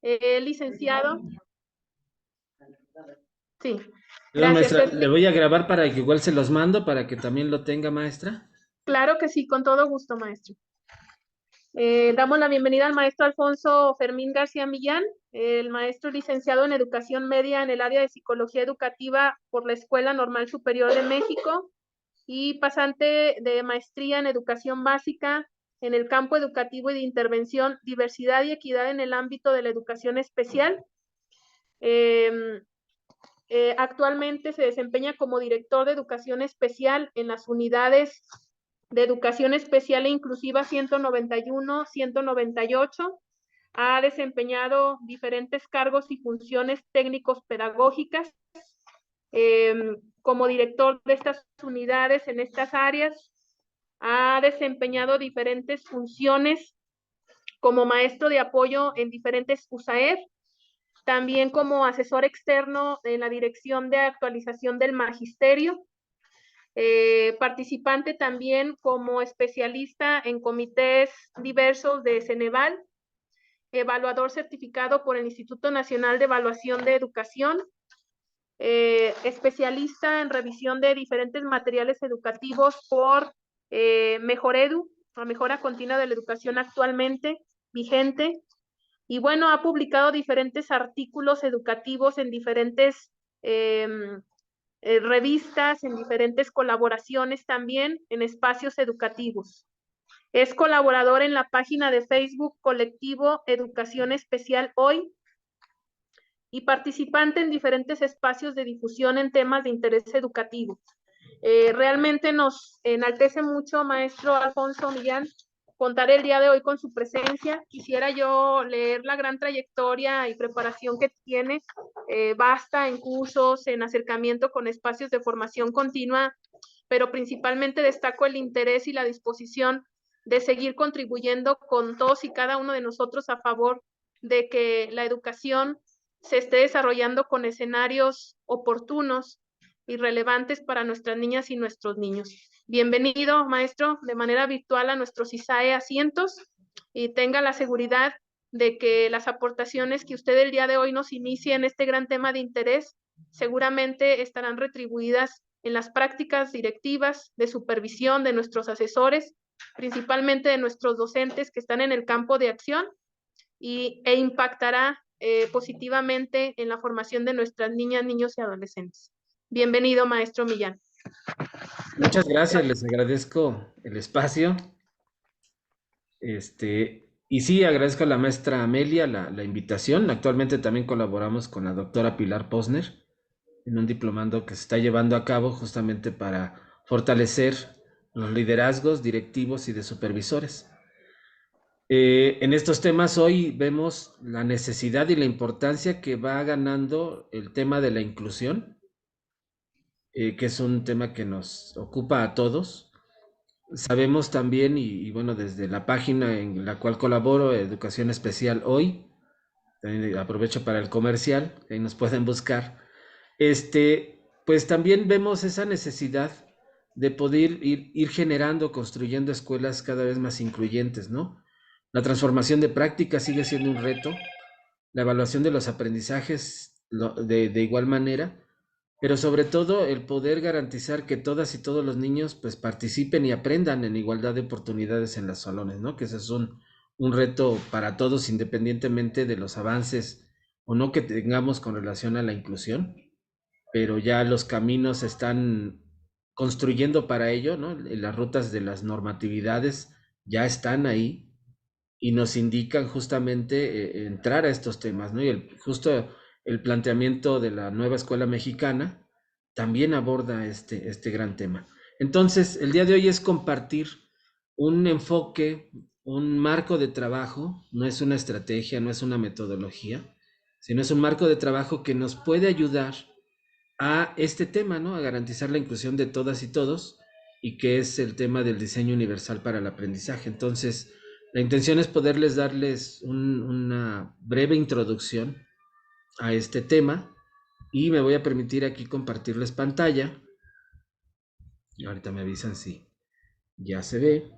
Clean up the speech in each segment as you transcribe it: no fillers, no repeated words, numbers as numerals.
Licenciado. Sí, Perdón, gracias. maestra, le voy a grabar para que igual se los mando para que también lo tenga, maestra. Claro que sí, con todo gusto, maestro. Damos la bienvenida al maestro Alfonso Fermín García Millán, el maestro licenciado en Educación Media en el área de Psicología Educativa por la Escuela Normal Superior de México y pasante de maestría en Educación Básica en el campo educativo y de intervención, diversidad y equidad en el ámbito de la educación especial. Eh, Actualmente se desempeña como director de educación especial en las unidades de educación especial e inclusiva 191, 198. Ha desempeñado diferentes cargos y funciones técnicos pedagógicas como director de estas unidades en estas áreas. Ha desempeñado diferentes funciones como maestro de apoyo en diferentes USAER, también como asesor externo en la Dirección de Actualización del Magisterio, participante también como especialista en comités diversos de Ceneval, evaluador certificado por el Instituto Nacional de Evaluación de Educación, especialista en revisión de diferentes materiales educativos por Mejoredu, la mejora continua de la educación actualmente vigente. Y bueno, ha publicado diferentes artículos educativos en diferentes eh, revistas, en diferentes colaboraciones también en espacios educativos. Es colaborador en la página de Facebook Colectivo Educación Especial Hoy y participante en diferentes espacios de difusión en temas de interés educativo. Realmente nos enaltece mucho, maestro Alfonso Millán, contar el día de hoy con su presencia. Quisiera yo leer la gran trayectoria y preparación que tiene, basta en cursos, en acercamiento con espacios de formación continua, pero principalmente destaco el interés y la disposición de seguir contribuyendo con todos y cada uno de nosotros a favor de que la educación se esté desarrollando con escenarios oportunos y relevantes para nuestras niñas y nuestros niños. Bienvenido, maestro, de manera virtual a nuestros ISAE asientos y tenga la seguridad de que las aportaciones que usted el día de hoy nos inicie en este gran tema de interés seguramente estarán retribuidas en las prácticas directivas de supervisión de nuestros asesores, principalmente de nuestros docentes que están en el campo de acción e impactará positivamente en la formación de nuestras niñas, niños y adolescentes. Bienvenido, maestro Millán. Muchas gracias, les agradezco el espacio. Y sí, agradezco a la maestra Amelia la invitación. Actualmente también colaboramos con la doctora Pilar Posner en un diplomando que se está llevando a cabo justamente para fortalecer los liderazgos directivos y de supervisores. En estos temas hoy vemos la necesidad y la importancia que va ganando el tema de la inclusión, que es un tema que nos ocupa a todos. Sabemos también, bueno, desde la página en la cual colaboro, Educación Especial Hoy, también aprovecho para el comercial, ahí nos pueden buscar, pues también vemos esa necesidad de poder ir generando, construyendo escuelas cada vez más incluyentes, ¿no? La transformación de prácticas sigue siendo un reto, la evaluación de los aprendizajes de igual manera, pero sobre todo el poder garantizar que todas y todos los niños pues participen y aprendan en igualdad de oportunidades en los salones, ¿no? Que ese es un reto para todos independientemente de los avances o no que tengamos con relación a la inclusión, pero ya los caminos se están construyendo para ello, ¿no? Las rutas de las normatividades ya están ahí y nos indican justamente entrar a estos temas, ¿no? Y justo el planteamiento de la nueva escuela mexicana también aborda este gran tema. Entonces, el día de hoy es compartir un enfoque, un marco de trabajo, no es una estrategia, no es una metodología, sino es un marco de trabajo que nos puede ayudar a este tema, ¿no? A garantizar la inclusión de todas y todos, y que es el tema del diseño universal para el aprendizaje. Entonces, la intención es poderles darles una breve introducción a este tema y me voy a permitir aquí compartirles pantalla. Y ahorita me avisan si ya se ve.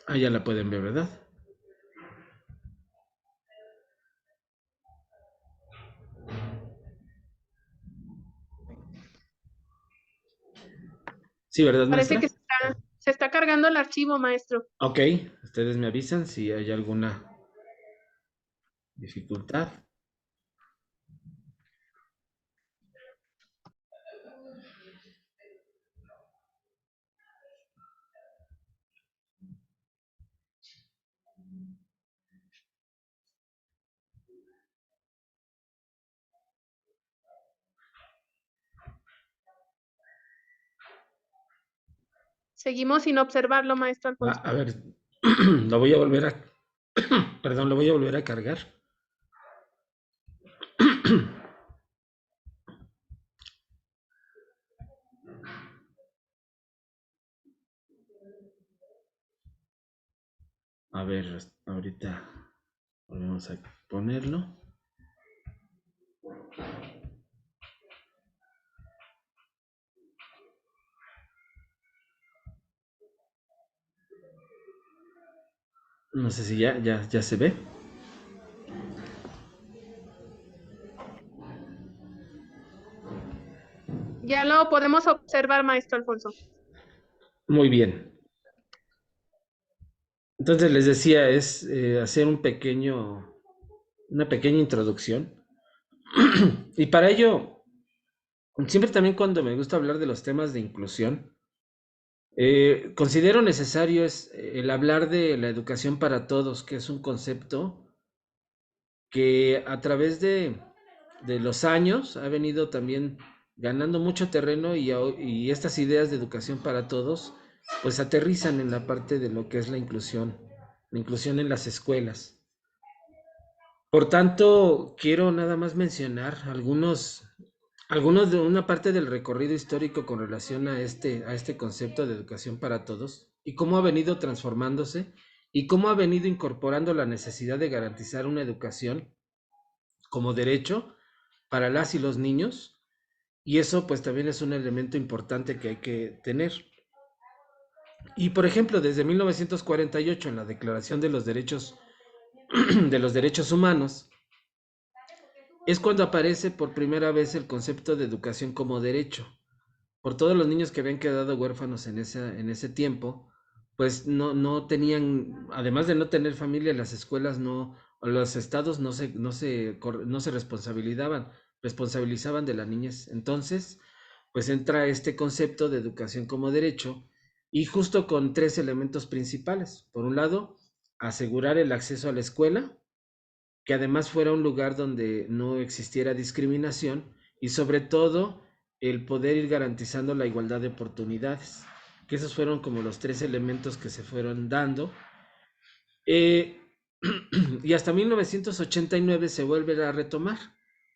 Ah, ya la pueden ver, ¿verdad? Sí, ¿verdad, Parece maestra? que se está cargando el archivo, maestro. Ok, ustedes me avisan si hay alguna dificultad. Seguimos sin observarlo, maestro Alfonso. A ver, lo voy a volver a, perdón, lo voy a volver a cargar. A ver, ahorita volvemos a ponerlo. No sé si ya se ve. Ya lo podemos observar, maestro Alfonso. Muy bien. Entonces les decía, es hacer una pequeña introducción. Y para ello, siempre también cuando me gusta hablar de los temas de inclusión, considero necesario es el hablar de la educación para todos, que es un concepto que a través de los años ha venido también ganando mucho terreno y estas ideas de educación para todos, pues aterrizan en la parte de lo que es la inclusión en las escuelas. Por tanto, quiero nada más mencionar algunos de una parte del recorrido histórico con relación a este concepto de educación para todos y cómo ha venido transformándose y cómo ha venido incorporando la necesidad de garantizar una educación como derecho para las y los niños, y eso pues también es un elemento importante que hay que tener. Y por ejemplo, desde 1948 en la Declaración de los Derechos de los Derechos Humanos es cuando aparece por primera vez el concepto de educación como derecho. Por todos los niños que habían quedado huérfanos en ese tiempo, pues no tenían, además de no tener familia, las escuelas no, o los estados no se responsabilizaban de la niñez. Entonces, pues entra este concepto de educación como derecho y justo con tres elementos principales. Por un lado, asegurar el acceso a la escuela, que además fuera un lugar donde no existiera discriminación y sobre todo el poder ir garantizando la igualdad de oportunidades, que esos fueron como los tres elementos que se fueron dando. Eh, y hasta 1989 se vuelve a retomar,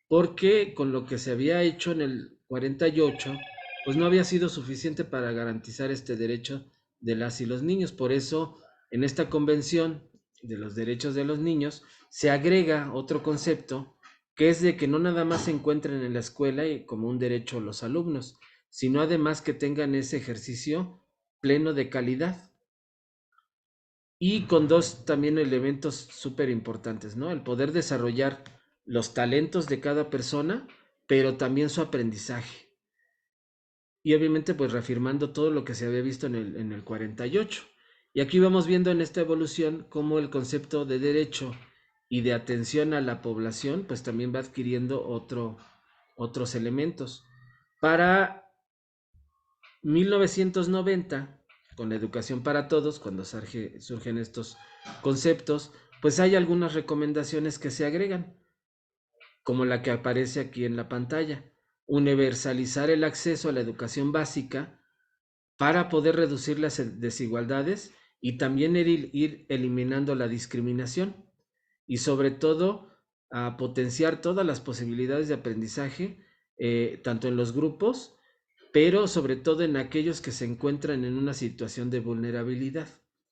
porque con lo que se había hecho en el 48, pues no había sido suficiente para garantizar este derecho de las y los niños. Por eso, en esta convención de los derechos de los niños, se agrega otro concepto, que es de que no nada más se encuentren en la escuela y como un derecho los alumnos, sino además que tengan ese ejercicio pleno de calidad y con dos también elementos súper importantes, ¿no? El poder desarrollar los talentos de cada persona, pero también su aprendizaje. Y obviamente pues reafirmando todo lo que se había visto en el 48. Y aquí vamos viendo en esta evolución cómo el concepto de derecho y de atención a la población pues también va adquiriendo otros elementos. Para 1990, con la educación para todos, cuando surgen estos conceptos, pues hay algunas recomendaciones que se agregan, como la que aparece aquí en la pantalla. Universalizar el acceso a la educación básica para poder reducir las desigualdades y también ir eliminando la discriminación y sobre todo a potenciar todas las posibilidades de aprendizaje, tanto en los grupos pero sobre todo en aquellos que se encuentran en una situación de vulnerabilidad.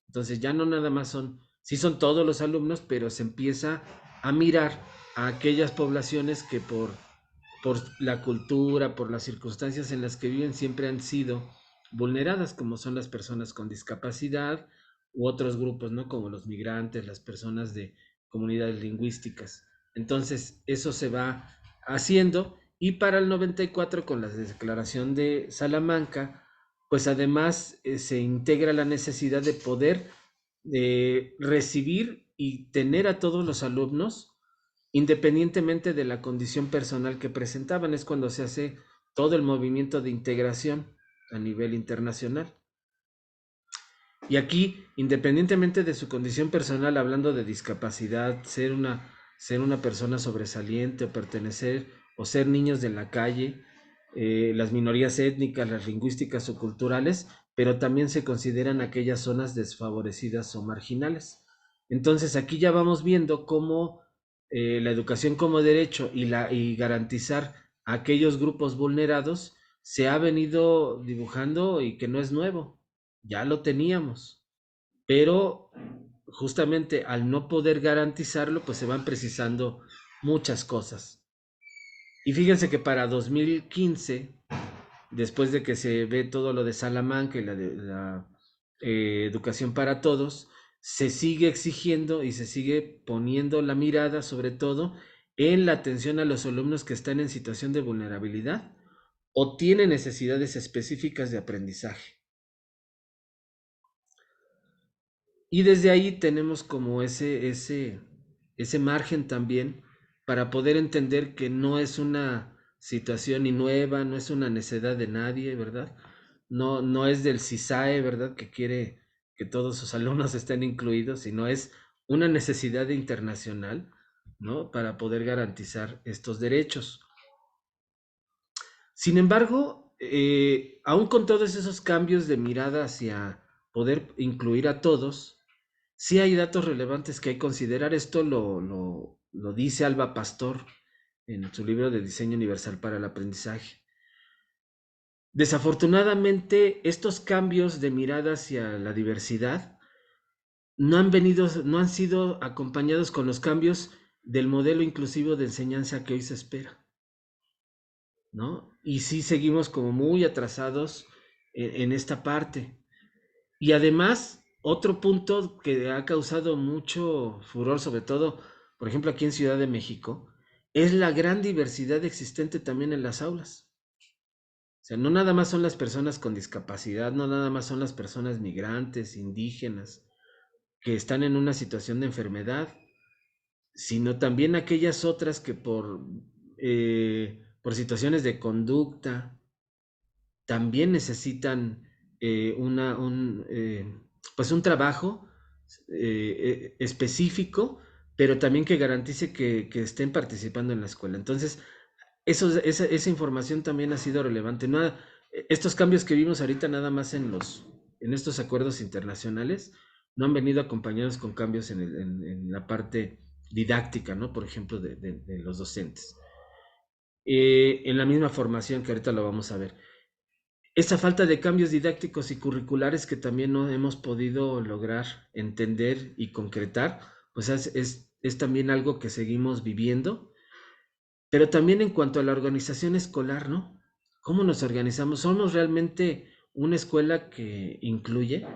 Entonces ya no nada más sí son todos los alumnos, pero se empieza a mirar a aquellas poblaciones que por la cultura, por las circunstancias en las que viven, siempre han sido vulneradas, como son las personas con discapacidad u otros grupos, ¿no? Como los migrantes, las personas de comunidades lingüísticas. Entonces, eso se va haciendo y para el 94 con la declaración de Salamanca, pues además se integra la necesidad de poder recibir y tener a todos los alumnos independientemente de la condición personal que presentaban. Es cuando se hace todo el movimiento de integración a nivel internacional. Y aquí, independientemente de su condición personal, hablando de discapacidad, ser una persona sobresaliente o pertenecer o ser niños de la calle, las minorías étnicas, las lingüísticas o culturales, pero también se consideran aquellas zonas desfavorecidas o marginales. Entonces aquí ya vamos viendo cómo la educación como derecho y garantizar a aquellos grupos vulnerados se ha venido dibujando y que no es nuevo, ya lo teníamos, pero justamente al no poder garantizarlo, pues se van precisando muchas cosas. Y fíjense que para 2015, después de que se ve todo lo de Salamanca y la educación para todos, se sigue exigiendo y se sigue poniendo la mirada sobre todo en la atención a los alumnos que están en situación de vulnerabilidad o tienen necesidades específicas de aprendizaje. Y desde ahí tenemos como ese margen también para poder entender que no es una situación ni nueva, no es una necedad de nadie, ¿verdad? No, no es del CISAE, ¿verdad? Que quiere que todos sus alumnos estén incluidos, sino es una necesidad internacional, ¿no? Para poder garantizar estos derechos. Sin embargo, aún con todos esos cambios de mirada hacia poder incluir a todos, sí hay datos relevantes que hay que considerar. Esto lo dice Alba Pastor en su libro de Diseño Universal para el Aprendizaje. Desafortunadamente, estos cambios de mirada hacia la diversidad no han sido acompañados con los cambios del modelo inclusivo de enseñanza que hoy se espera, ¿no? Y sí seguimos como muy atrasados en esta parte. Y además, otro punto que ha causado mucho furor, sobre todo, por ejemplo, aquí en Ciudad de México, es la gran diversidad existente también en las aulas. O sea, no nada más son las personas con discapacidad, no nada más son las personas migrantes, indígenas, que están en una situación de enfermedad, sino también aquellas otras que por situaciones de conducta, también necesitan pues un trabajo específico, pero también que garantice que estén participando en la escuela. Entonces, esa información también ha sido relevante. Estos cambios que vimos ahorita nada más en estos acuerdos internacionales no han venido acompañados con cambios en la parte didáctica, ¿no? Por ejemplo, de los docentes. En la misma formación que ahorita lo vamos a ver. Esa falta de cambios didácticos y curriculares que también no hemos podido lograr entender y concretar, pues es también algo que seguimos viviendo, pero también en cuanto a la organización escolar, ¿no? ¿Cómo nos organizamos? ¿Somos realmente una escuela que incluye?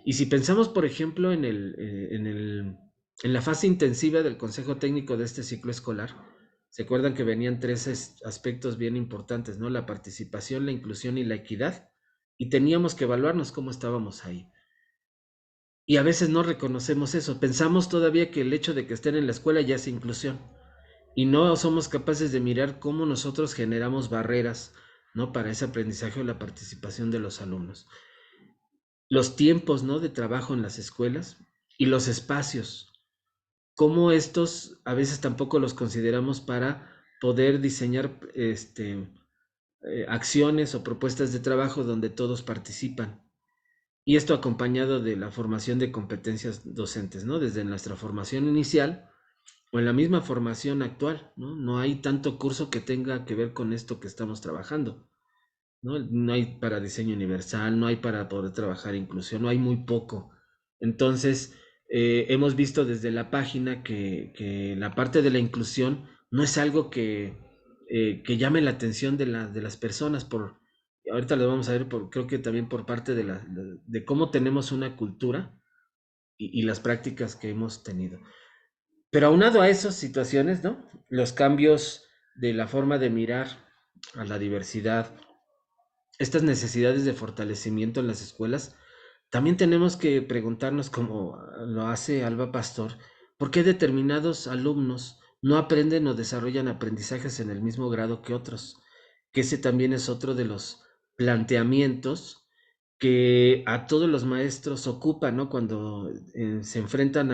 Y si pensamos, por ejemplo, en la fase intensiva del Consejo Técnico de este ciclo escolar, se acuerdan que venían tres aspectos bien importantes, ¿no? La participación, la inclusión y la equidad, y teníamos que evaluarnos cómo estábamos ahí. Y a veces no reconocemos eso, pensamos todavía que el hecho de que estén en la escuela ya es inclusión, y no somos capaces de mirar cómo nosotros generamos barreras, ¿no? Para ese aprendizaje o la participación de los alumnos. Los tiempos, ¿no? De trabajo en las escuelas y los espacios, cómo estos a veces tampoco los consideramos para poder diseñar acciones o propuestas de trabajo donde todos participan. Y esto acompañado de la formación de competencias docentes, ¿no? Desde nuestra formación inicial o en la misma formación actual, ¿no? No hay tanto curso que tenga que ver con esto que estamos trabajando, ¿no? No hay para diseño universal, no hay para poder trabajar inclusión, no hay muy poco. Entonces, hemos visto desde la página que la parte de la inclusión no es algo que llame la atención de las personas ahorita lo vamos a ver, creo que también por parte de cómo tenemos una cultura, y las prácticas que hemos tenido. Pero aunado a esas situaciones, ¿no? Los cambios de la forma de mirar a la diversidad, estas necesidades de fortalecimiento en las escuelas, también tenemos que preguntarnos, como lo hace Alba Pastor, ¿por qué determinados alumnos no aprenden o desarrollan aprendizajes en el mismo grado que otros? Que ese también es otro de los planteamientos que a todos los maestros ocupa, ¿no? Cuando se enfrentan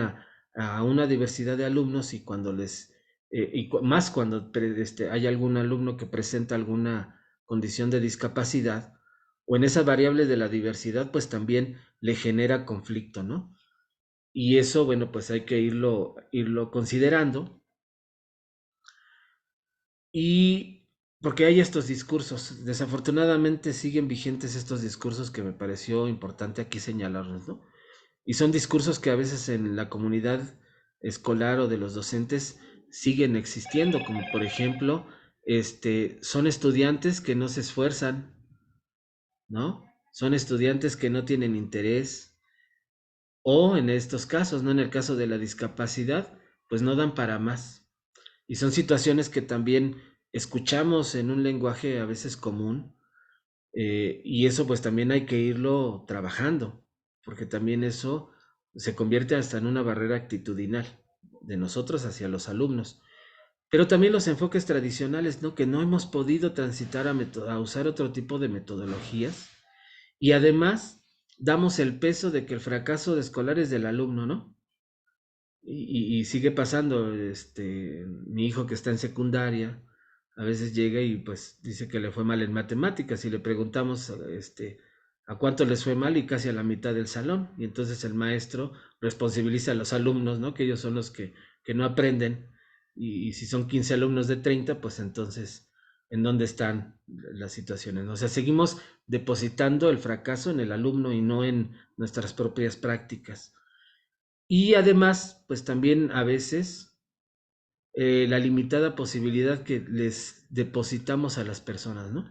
a una diversidad de alumnos y cuando más cuando hay algún alumno que presenta alguna condición de discapacidad, o en esa variable de la diversidad, pues también le genera conflicto, ¿no? Y eso, bueno, pues hay que irlo considerando. Y porque hay estos discursos, desafortunadamente siguen vigentes estos discursos que me pareció importante aquí señalarlos, ¿no? Y son discursos que a veces en la comunidad escolar o de los docentes siguen existiendo, como por ejemplo, son estudiantes que no se esfuerzan, ¿no? Son estudiantes que no tienen interés, o en estos casos, ¿no? En el caso de la discapacidad, pues no dan para más. Y son situaciones que también escuchamos en un lenguaje a veces común, y eso pues también hay que irlo trabajando, porque también eso se convierte hasta en una barrera actitudinal de nosotros hacia los alumnos. Pero también los enfoques tradicionales, ¿no? Que no hemos podido transitar a usar otro tipo de metodologías, y además damos el peso de que el fracaso de escolar es del alumno, ¿no? Y sigue pasando, mi hijo que está en secundaria, a veces llega y pues dice que le fue mal en matemáticas y le preguntamos, a cuánto les fue mal y casi a la mitad del salón. Y entonces el maestro responsabiliza a los alumnos, ¿no? Que ellos son los que no aprenden. Y si son 15 alumnos de 30 pues entonces, ¿en dónde están las situaciones? ¿No? O sea, seguimos depositando el fracaso en el alumno y no en nuestras propias prácticas. Y además, pues también a veces la limitada posibilidad que les depositamos a las personas, ¿no?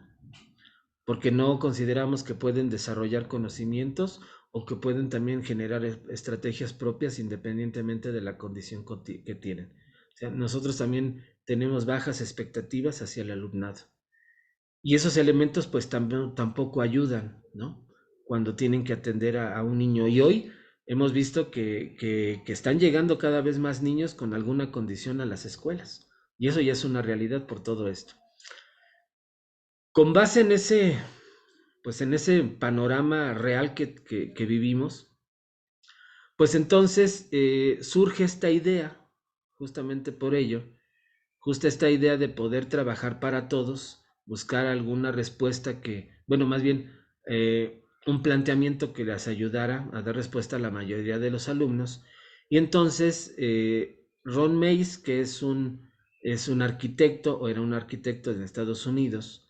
Porque no consideramos que pueden desarrollar conocimientos o que pueden también generar estrategias propias independientemente de la condición que tienen. O sea, nosotros también tenemos bajas expectativas hacia el alumnado. Y esos elementos pues tampoco ayudan, ¿no? Cuando tienen que atender a un niño. Y hoy hemos visto que están llegando cada vez más niños con alguna condición a las escuelas. Y eso ya es una realidad por todo esto. Con base en ese panorama real que vivimos, pues entonces surge esta idea, justamente por ello, justo esta idea de poder trabajar para todos, buscar alguna respuesta bueno, más bien un planteamiento que les ayudara a dar respuesta a la mayoría de los alumnos. Y entonces Ron Mays, que es un arquitecto, o era un arquitecto en Estados Unidos,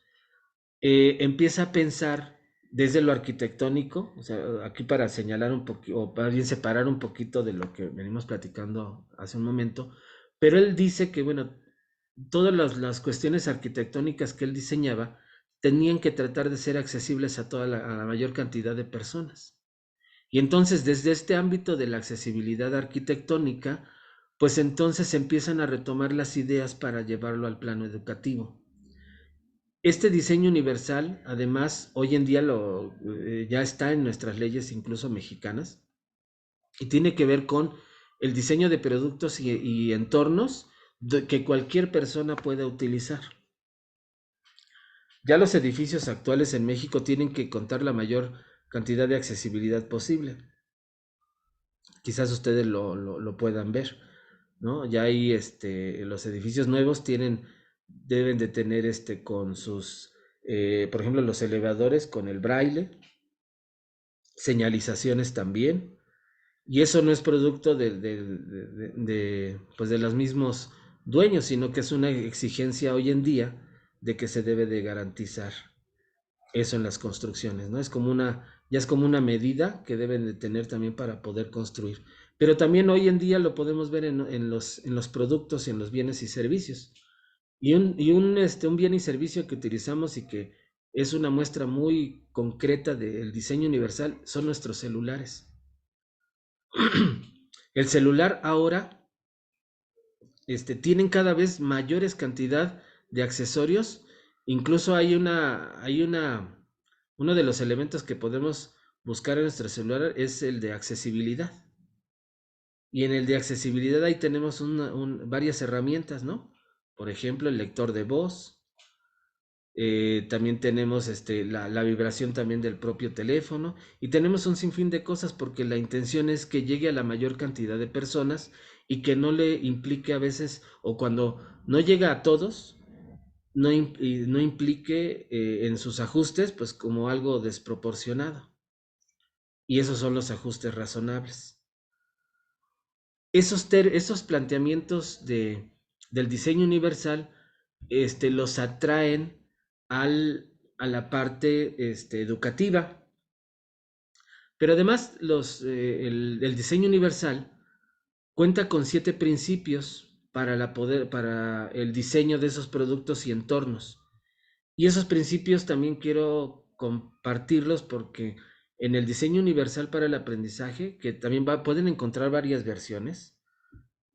empieza a pensar desde lo arquitectónico, o sea, aquí para señalar un poquito, o más bien separar un poquito de lo que venimos platicando hace un momento, pero él dice que, bueno, todas las cuestiones arquitectónicas que él diseñaba tenían que tratar de ser accesibles a la mayor cantidad de personas. Y entonces, desde este ámbito de la accesibilidad arquitectónica, pues entonces empiezan a retomar las ideas para llevarlo al plano educativo. Este diseño universal, además, hoy en día ya está en nuestras leyes, incluso mexicanas, y tiene que ver con el diseño de productos y entornos que cualquier persona pueda utilizar. Ya los edificios actuales en México tienen que contar la mayor cantidad de accesibilidad posible. Quizás ustedes lo puedan ver, ¿no? Ya ahí los edificios nuevos deben de tener con por ejemplo, los elevadores con el braille, señalizaciones también, y eso no es producto pues de los mismos dueños, sino que es una exigencia hoy en día de que se debe de garantizar eso en las construcciones, ¿no? Ya es como una medida que deben de tener también para poder construir. Pero también hoy en día lo podemos ver en los productos y en los bienes y servicios. Un bien y servicio que utilizamos y que es una muestra muy concreta del diseño universal son nuestros celulares. El celular ahora tienen cada vez mayores cantidad de accesorios. Incluso uno de los elementos que podemos buscar en nuestro celular es el de accesibilidad. Y en el de accesibilidad ahí tenemos varias herramientas, ¿no? Por ejemplo, el lector de voz. También tenemos la vibración también del propio teléfono. Y tenemos un sinfín de cosas porque la intención es que llegue a la mayor cantidad de personas y que no le implique a veces, o cuando no llega a todos, y no implique en sus ajustes, pues como algo desproporcionado. Y esos son los ajustes razonables. Esos planteamientos del diseño universal los atraen a la parte educativa. Pero además el diseño universal cuenta con 7 principios para el diseño de esos productos y entornos. Y esos principios también quiero compartirlos porque en el diseño universal para el aprendizaje, que también pueden encontrar varias versiones,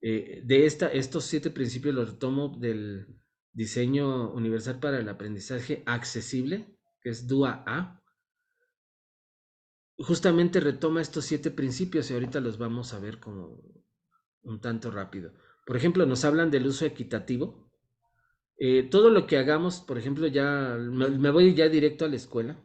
estos 7 principios los tomo del diseño universal para el aprendizaje accesible, que es DUA-A. Justamente retoma estos 7 principios y ahorita los vamos a ver como un tanto rápido. Por ejemplo, nos hablan del uso equitativo. Todo lo que hagamos, por ejemplo, ya me voy ya directo a la escuela.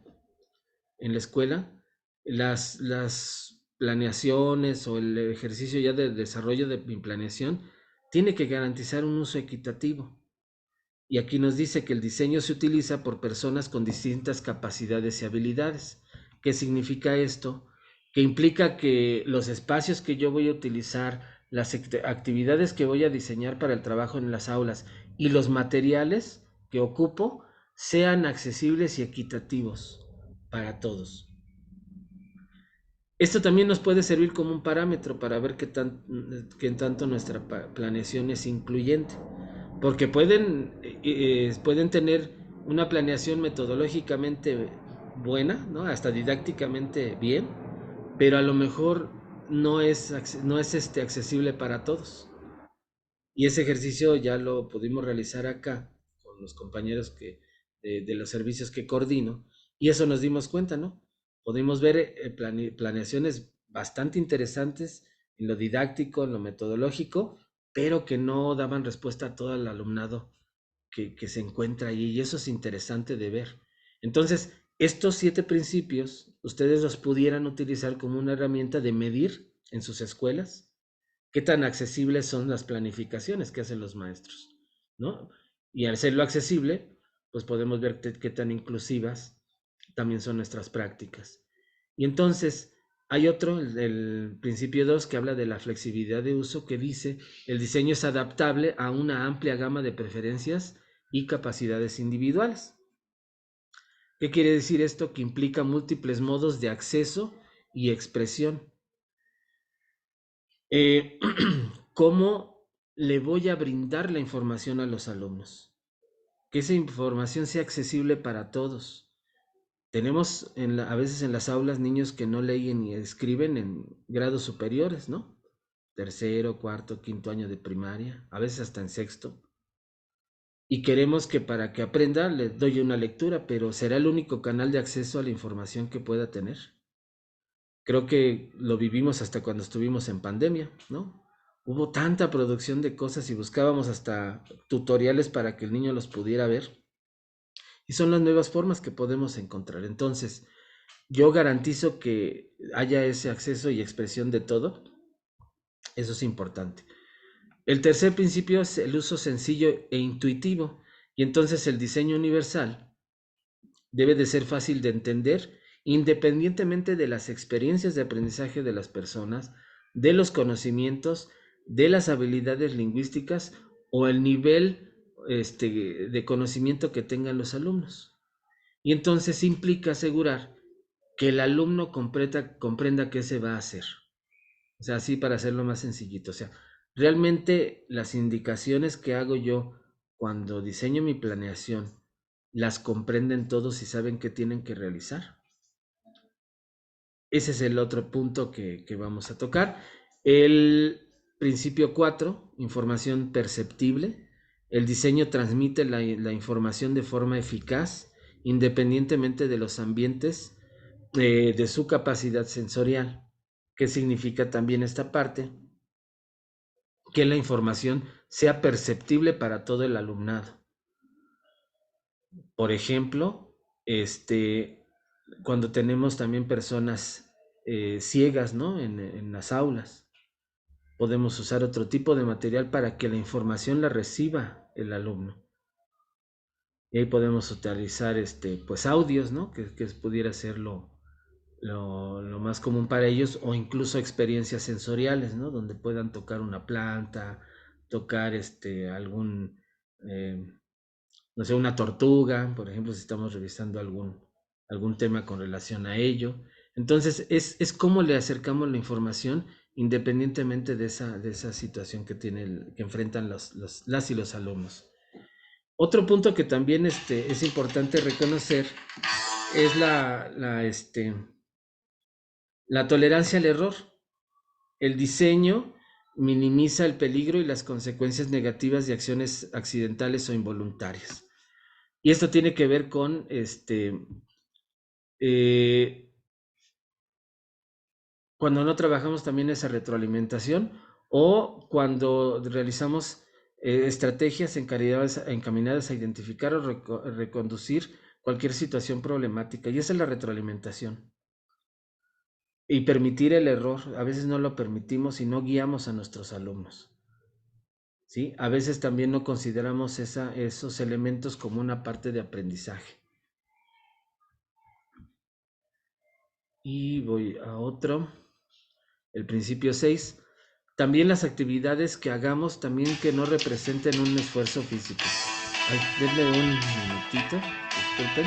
En la escuela, las planeaciones o el ejercicio ya de desarrollo de mi planeación tiene que garantizar un uso equitativo. Y aquí nos dice que el diseño se utiliza por personas con distintas capacidades y habilidades. ¿Qué significa esto? Que implica que los espacios que yo voy a utilizar, las actividades que voy a diseñar para el trabajo en las aulas y los materiales que ocupo sean accesibles y equitativos para todos. Esto también nos puede servir como un parámetro para ver qué en tanto nuestra planeación es incluyente. Porque pueden tener una planeación metodológicamente buena, ¿no? Hasta didácticamente bien, pero a lo mejor no es accesible para todos. Y ese ejercicio ya lo pudimos realizar acá con los compañeros de los servicios que coordino, y eso nos dimos cuenta, ¿no? Pudimos ver planeaciones bastante interesantes en lo didáctico, en lo metodológico, pero que no daban respuesta a todo el alumnado que se encuentra ahí, y eso es interesante de ver. Entonces, estos 7 principios, ustedes los pudieran utilizar como una herramienta de medir en sus escuelas qué tan accesibles son las planificaciones que hacen los maestros, ¿no? Y al serlo accesible, pues podemos ver qué tan inclusivas también son nuestras prácticas. Y entonces hay otro, el principio 2, que habla de la flexibilidad de uso, que dice, el diseño es adaptable a una amplia gama de preferencias y capacidades individuales. ¿Qué quiere decir esto? Que implica múltiples modos de acceso y expresión. ¿Cómo le voy a brindar la información a los alumnos? Que esa información sea accesible para todos. Tenemos a veces en las aulas niños que no leen ni escriben en grados superiores, ¿no? Tercero, cuarto, quinto año de primaria, a veces hasta en sexto. Y queremos que para que aprenda le doy una lectura, pero será el único canal de acceso a la información que pueda tener. Creo que lo vivimos hasta cuando estuvimos en pandemia, ¿no? Hubo tanta producción de cosas y buscábamos hasta tutoriales para que el niño los pudiera ver. Y son las nuevas formas que podemos encontrar. Entonces, yo garantizo que haya ese acceso y expresión de todo. Eso es importante. El tercer principio es el uso sencillo e intuitivo. Y entonces el diseño universal debe de ser fácil de entender independientemente de las experiencias de aprendizaje de las personas, de los conocimientos, de las habilidades lingüísticas o el nivel de conocimiento que tengan los alumnos. Y entonces implica asegurar que el alumno comprenda qué se va a hacer. O sea, así para hacerlo más sencillito. O sea, realmente las indicaciones que hago yo cuando diseño mi planeación, las comprenden todos y saben qué tienen que realizar. Ese es el otro punto que vamos a tocar. El principio 4, información perceptible. El diseño transmite la información de forma eficaz, independientemente de los ambientes, de su capacidad sensorial. ¿Qué significa también esta parte? Que la información sea perceptible para todo el alumnado. Por ejemplo, cuando tenemos también personas ciegas, ¿no? En las aulas, podemos usar otro tipo de material para que la información la reciba el alumno. Y ahí podemos utilizar pues audios, ¿no? Que pudiera ser lo más común para ellos, o incluso experiencias sensoriales, ¿no? Donde puedan tocar una planta, tocar algún, eh, no sé, una tortuga, por ejemplo, si estamos revisando algún tema con relación a ello. Entonces, es cómo le acercamos la información independientemente de esa situación que enfrentan las y los alumnos. Otro punto que también es importante reconocer es la tolerancia al error. El diseño minimiza el peligro y las consecuencias negativas de acciones accidentales o involuntarias. Y esto tiene que ver con eh, cuando no trabajamos también esa retroalimentación o cuando realizamos estrategias encaminadas a identificar o reconducir cualquier situación problemática. Y esa es la retroalimentación. Y permitir el error. A veces no lo permitimos y no guiamos a nuestros alumnos. ¿Sí? A veces también no consideramos esos elementos como una parte de aprendizaje. Y voy a otro. El principio 6. También las actividades que hagamos también que no representen un esfuerzo físico. Ay, denme un minutito, disculpen.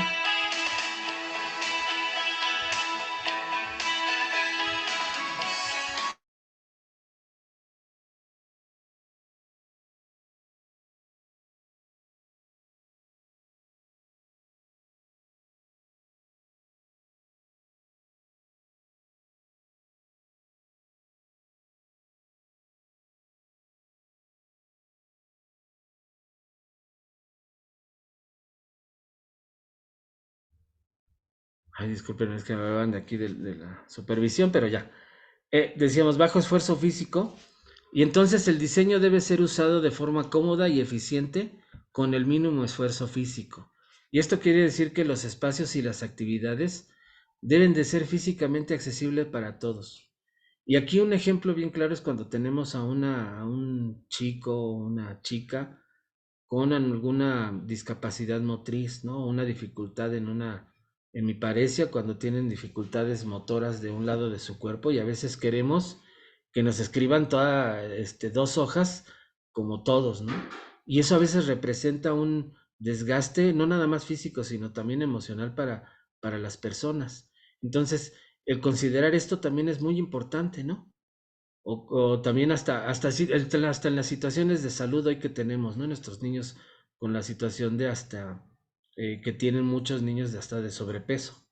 Ay, disculpen, es que me hablaban de aquí de la supervisión, pero ya. Decíamos bajo esfuerzo físico, y entonces el diseño debe ser usado de forma cómoda y eficiente con el mínimo esfuerzo físico. Y esto quiere decir que los espacios y las actividades deben de ser físicamente accesibles para todos. Y aquí un ejemplo bien claro es cuando tenemos a un chico o una chica con alguna discapacidad motriz, ¿no? Una dificultad en mi parecia, cuando tienen dificultades motoras de un lado de su cuerpo, y a veces queremos que nos escriban todas, 2 hojas como todos, ¿no? Y eso a veces representa un desgaste, no nada más físico, sino también emocional para las personas. Entonces, el considerar esto también es muy importante, ¿no? O también hasta en las situaciones de salud hoy que tenemos, ¿no? Nuestros niños con la situación de que tienen muchos niños de sobrepeso.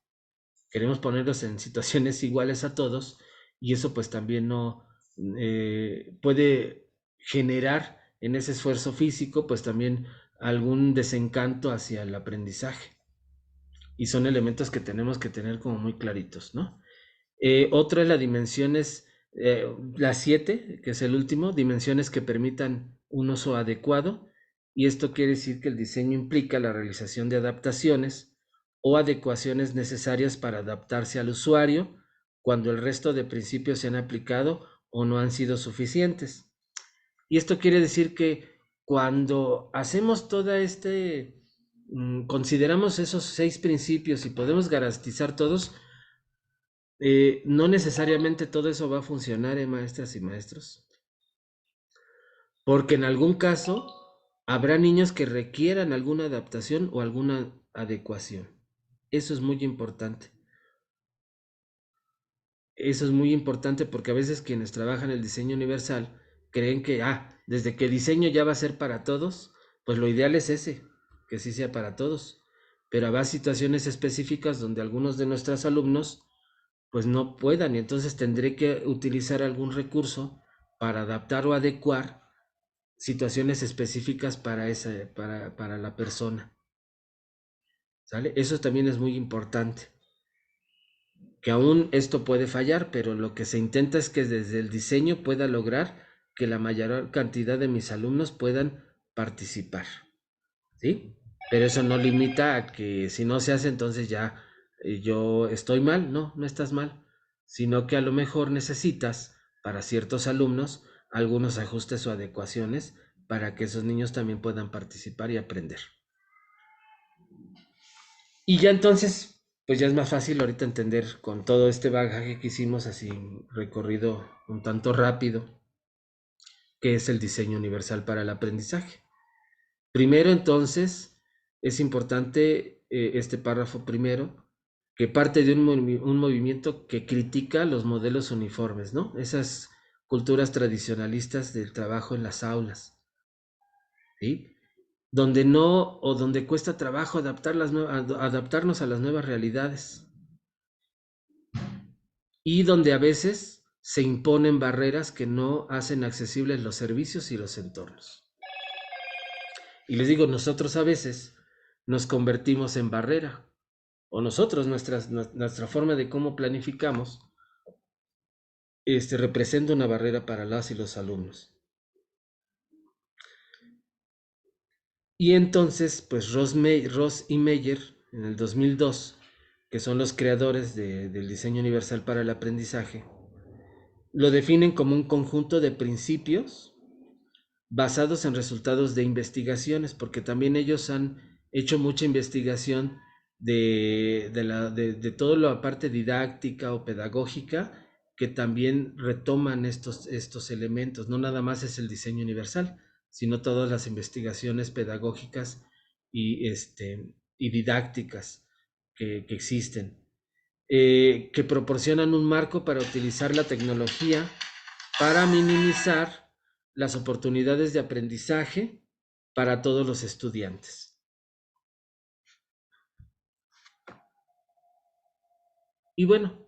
Queremos ponerlos en situaciones iguales a todos y eso pues también no puede generar en ese esfuerzo físico pues también algún desencanto hacia el aprendizaje. Y son elementos que tenemos que tener como muy claritos, ¿no? Otra es la 7, que es el último, dimensiones que permitan un uso adecuado. Y esto quiere decir que el diseño implica la realización de adaptaciones o adecuaciones necesarias para adaptarse al usuario cuando el resto de principios se han aplicado o no han sido suficientes. Y esto quiere decir que cuando hacemos consideramos esos 6 principios y podemos garantizar todos, no necesariamente todo eso va a funcionar, maestras y maestros, porque en algún caso habrá niños que requieran alguna adaptación o alguna adecuación. Eso es muy importante. Eso es muy importante porque a veces quienes trabajan el diseño universal creen que, desde que el diseño ya va a ser para todos, pues lo ideal es ese, que sí sea para todos. Pero habrá situaciones específicas donde algunos de nuestros alumnos pues no puedan, y entonces tendré que utilizar algún recurso para adaptar o adecuar situaciones específicas para para la persona, ¿sale? Eso también es muy importante, que aún esto puede fallar, pero lo que se intenta es que desde el diseño pueda lograr que la mayor cantidad de mis alumnos puedan participar, ¿sí? Pero eso no limita a que si no se hace, entonces ya yo estoy mal. No, no estás mal, sino que a lo mejor necesitas para ciertos alumnos algunos ajustes o adecuaciones para que esos niños también puedan participar y aprender. Y ya entonces, pues ya es más fácil ahorita entender con todo este bagaje que hicimos así recorrido un tanto rápido, qué es el diseño universal para el aprendizaje. Primero, entonces, es importante este párrafo primero, que parte de un movimiento que critica los modelos uniformes, ¿no? Esas culturas tradicionalistas del trabajo en las aulas, ¿sí? Donde no, o donde cuesta trabajo adaptarnos a las nuevas realidades, y donde a veces se imponen barreras que no hacen accesibles los servicios y los entornos. Y les digo, nosotros a veces nos convertimos en barrera, o nosotros, nuestra forma de cómo planificamos, representa una barrera para las y los alumnos. Y entonces, pues Ross y Meyer, en el 2002, que son los creadores del diseño universal para el aprendizaje, lo definen como un conjunto de principios basados en resultados de investigaciones, porque también ellos han hecho mucha investigación de toda la parte didáctica o pedagógica, que también retoman estos elementos. No nada más es el diseño universal, sino todas las investigaciones pedagógicas y didácticas que existen, que proporcionan un marco para utilizar la tecnología para minimizar las oportunidades de aprendizaje para todos los estudiantes. Y bueno,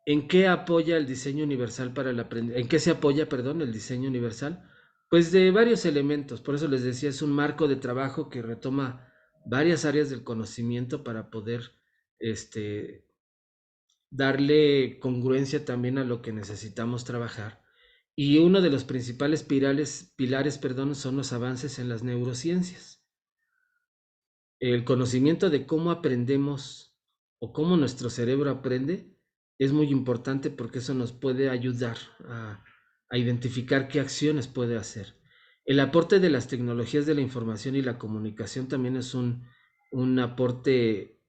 ¿en qué apoya el diseño universal para el aprendizaje? ¿En qué se apoya, perdón, el diseño universal? Pues de varios elementos, por eso les decía, es un marco de trabajo que retoma varias áreas del conocimiento para poder darle congruencia también a lo que necesitamos trabajar. Y uno de los principales pilares, perdón, son los avances en las neurociencias. El conocimiento de cómo aprendemos o cómo nuestro cerebro aprende es muy importante, porque eso nos puede ayudar a identificar qué acciones puede hacer. El aporte de las tecnologías de la información y la comunicación también es un aporte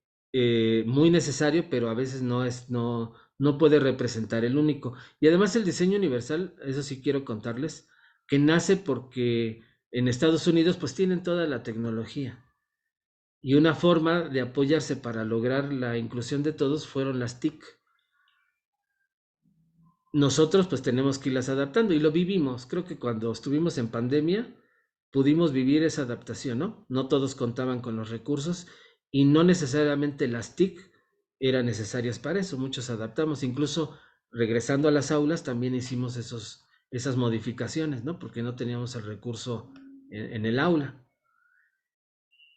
muy necesario, pero a veces no puede representar el único. Y además el diseño universal, eso sí quiero contarles, que nace porque en Estados Unidos pues tienen toda la tecnología, y una forma de apoyarse para lograr la inclusión de todos fueron las TIC. Nosotros pues tenemos que irlas adaptando, y lo vivimos. Creo que cuando estuvimos en pandemia pudimos vivir esa adaptación, ¿no? No todos contaban con los recursos, y no necesariamente las TIC eran necesarias para eso. Muchos adaptamos, incluso regresando a las aulas también hicimos esas modificaciones, ¿no? Porque no teníamos el recurso en el aula.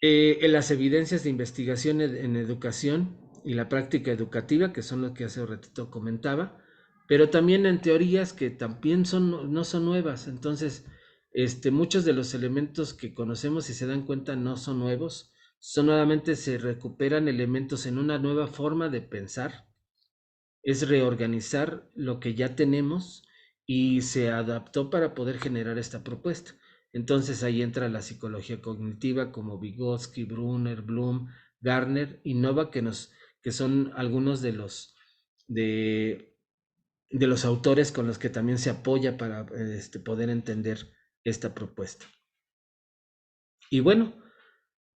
En las evidencias de investigación en educación y la práctica educativa, que son lo que hace un ratito comentaba, pero también en teorías que también no son nuevas. Entonces, muchos de los elementos que conocemos, si se dan cuenta, no son nuevos, son nuevamente se recuperan elementos en una nueva forma de pensar, es reorganizar lo que ya tenemos, y se adaptó para poder generar esta propuesta. Entonces ahí entra la psicología cognitiva, como Vygotsky, Brunner, Bloom, Gardner y Nova, que son algunos de los autores con los que también se apoya para poder entender esta propuesta. Y bueno,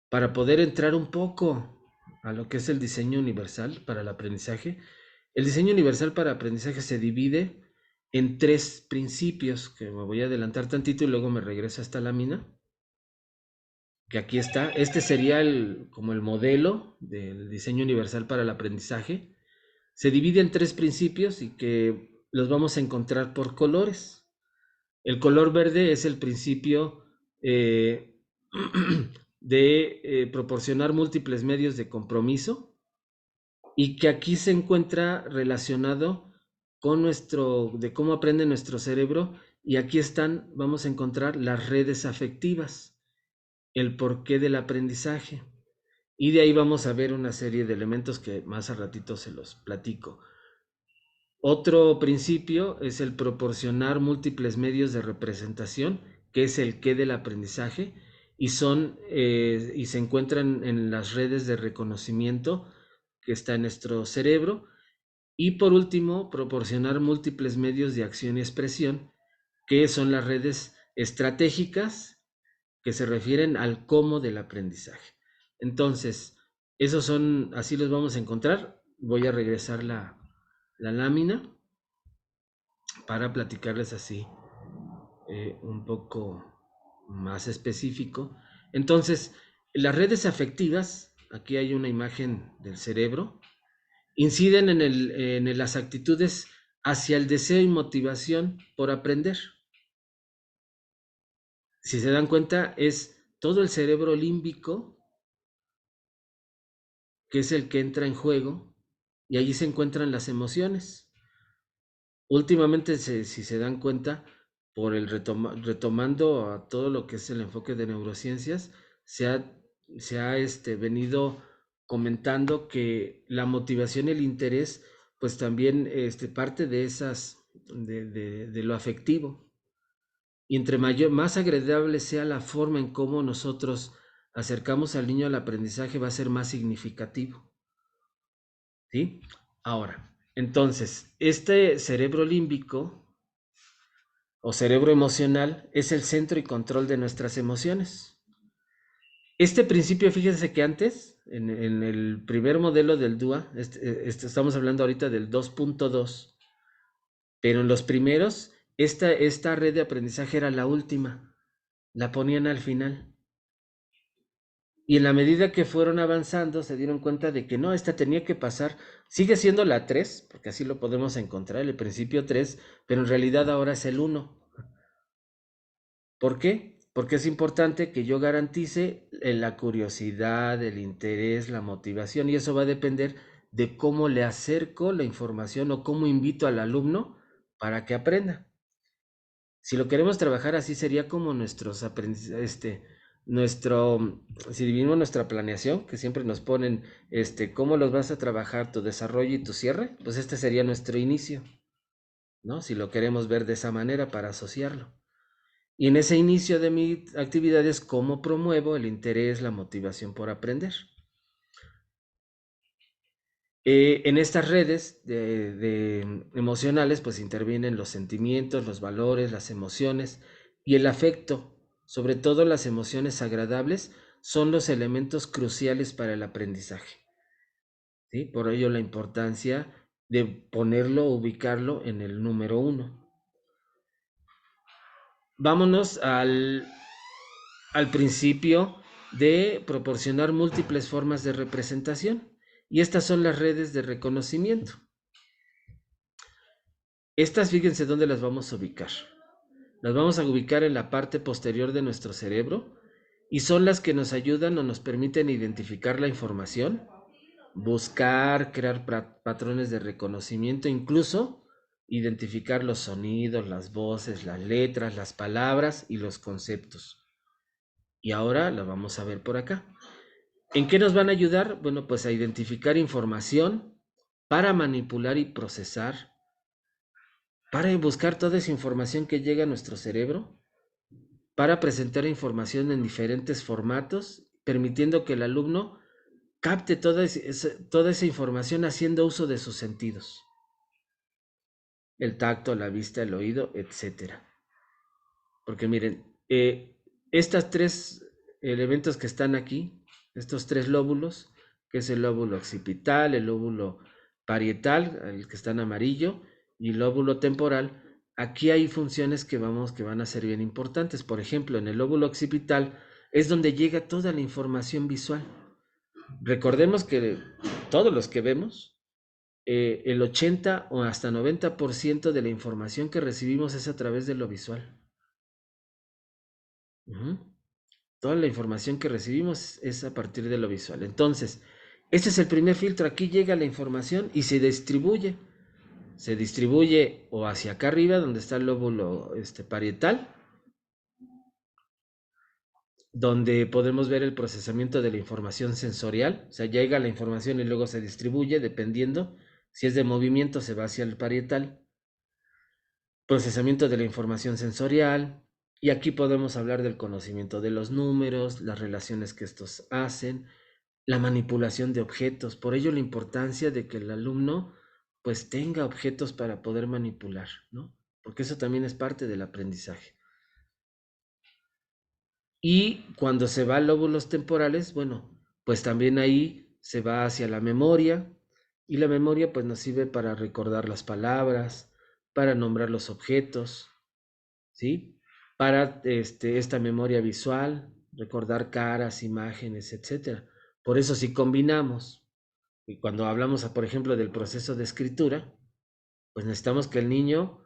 para poder entrar un poco a lo que es el diseño universal para el aprendizaje, el diseño universal para aprendizaje se divide en 3 principios, que me voy a adelantar tantito y luego me regreso a esta lámina, que aquí está. Este sería como el modelo del diseño universal para el aprendizaje. Se divide en tres principios y que los vamos a encontrar por colores. El color verde es el principio eh, de proporcionar múltiples medios de compromiso y que aquí se encuentra relacionado con de cómo aprende nuestro cerebro, y aquí están, vamos a encontrar las redes afectivas, el porqué del aprendizaje, y de ahí vamos a ver una serie de elementos que más a ratito se los platico. Otro principio es el proporcionar múltiples medios de representación, que es el qué del aprendizaje, y y se encuentran en las redes de reconocimiento que está en nuestro cerebro. Y por último, proporcionar múltiples medios de acción y expresión, que son las redes estratégicas, que se refieren al cómo del aprendizaje. Entonces, esos son, así los vamos a encontrar. Voy a regresar la lámina para platicarles así un poco más específico. Entonces, las redes afectivas, aquí hay una imagen del cerebro, inciden en las actitudes hacia el deseo y motivación por aprender. Si se dan cuenta, es todo el cerebro límbico, que es el que entra en juego, y allí se encuentran las emociones. Últimamente, si se dan cuenta, por retomando a todo lo que es el enfoque de neurociencias, se ha venido comentando que la motivación y el interés, pues también parte de de lo afectivo. Y entre más agradable sea la forma en cómo nosotros acercamos al niño al aprendizaje, va a ser más significativo. ¿Sí? Ahora, entonces, este cerebro límbico o cerebro emocional es el centro y control de nuestras emociones. Este principio, fíjense que antes, en el primer modelo del DUA, estamos hablando ahorita del 2.2, pero en los primeros, esta red de aprendizaje era la última, la ponían al final. Y en la medida que fueron avanzando, se dieron cuenta de que no, esta tenía que pasar, sigue siendo la 3, porque así lo podemos encontrar, el principio 3, pero en realidad ahora es el 1. ¿Por qué? Porque es importante que yo garantice la curiosidad, el interés, la motivación, y eso va a depender de cómo le acerco la información o cómo invito al alumno para que aprenda. Si lo queremos trabajar así, sería como nuestros aprendizajes, si dividimos nuestra planeación, que siempre nos ponen, cómo los vas a trabajar, tu desarrollo y tu cierre, pues este sería nuestro inicio, ¿no? Si lo queremos ver de esa manera para asociarlo. Y en ese inicio de mi actividad es cómo promuevo el interés, la motivación por aprender. En estas redes de emocionales, pues intervienen los sentimientos, los valores, las emociones y el afecto. Sobre todo las emociones agradables son los elementos cruciales para el aprendizaje, ¿sí? Por ello la importancia de ponerlo, ubicarlo en el número 1. Vámonos al principio de proporcionar múltiples formas de representación. Y estas son las redes de reconocimiento. Estas, fíjense dónde las vamos a ubicar. Las vamos a ubicar en la parte posterior de nuestro cerebro y son las que nos ayudan o nos permiten identificar la información, buscar, crear patrones de reconocimiento, incluso identificar los sonidos, las voces, las letras, las palabras y los conceptos. Y ahora la vamos a ver por acá. ¿En qué nos van a ayudar? Bueno, pues a identificar información para manipular y procesar, para buscar toda esa información que llega a nuestro cerebro, para presentar información en diferentes formatos, permitiendo que el alumno capte toda esa información haciendo uso de sus sentidos, el tacto, la vista, el oído, etcétera. Porque miren, estas tres elementos que están aquí, estos tres lóbulos, que es el lóbulo occipital, el lóbulo parietal, el que está en amarillo, y el lóbulo temporal, aquí hay funciones que van a ser bien importantes. Por ejemplo, en el lóbulo occipital es donde llega toda la información visual. Recordemos que todos los que vemos el 80 o hasta 90% de la información que recibimos es a través de lo visual. Ujú. Toda la información que recibimos es a partir de lo visual. Entonces, este es el primer filtro. Aquí llega la información y se distribuye. Se distribuye o hacia acá arriba, donde está el lóbulo parietal, donde podemos ver el procesamiento de la información sensorial. O sea, llega la información y luego se distribuye, dependiendo. Si es de movimiento, se va hacia el parietal. Procesamiento de la información sensorial. Y aquí podemos hablar del conocimiento de los números, las relaciones que estos hacen, la manipulación de objetos. Por ello la importancia de que el alumno pues tenga objetos para poder manipular, ¿no? Porque eso también es parte del aprendizaje. Y cuando se va a lóbulos temporales, bueno, pues también ahí se va hacia la memoria, y la memoria pues nos sirve para recordar las palabras, para nombrar los objetos, ¿sí? Para esta memoria visual, recordar caras, imágenes, etcétera. Por eso si combinamos, y cuando hablamos, por ejemplo, del proceso de escritura, pues necesitamos que el niño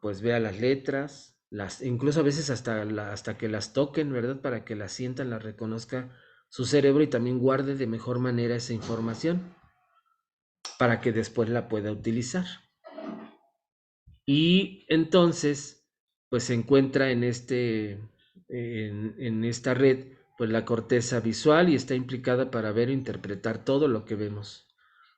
pues vea las letras, incluso a veces hasta que las toquen, ¿verdad? Para que las sientan, las reconozca su cerebro y también guarde de mejor manera esa información para que después la pueda utilizar. Y entonces, pues se encuentra en esta red, pues la corteza visual, y está implicada para ver e interpretar todo lo que vemos.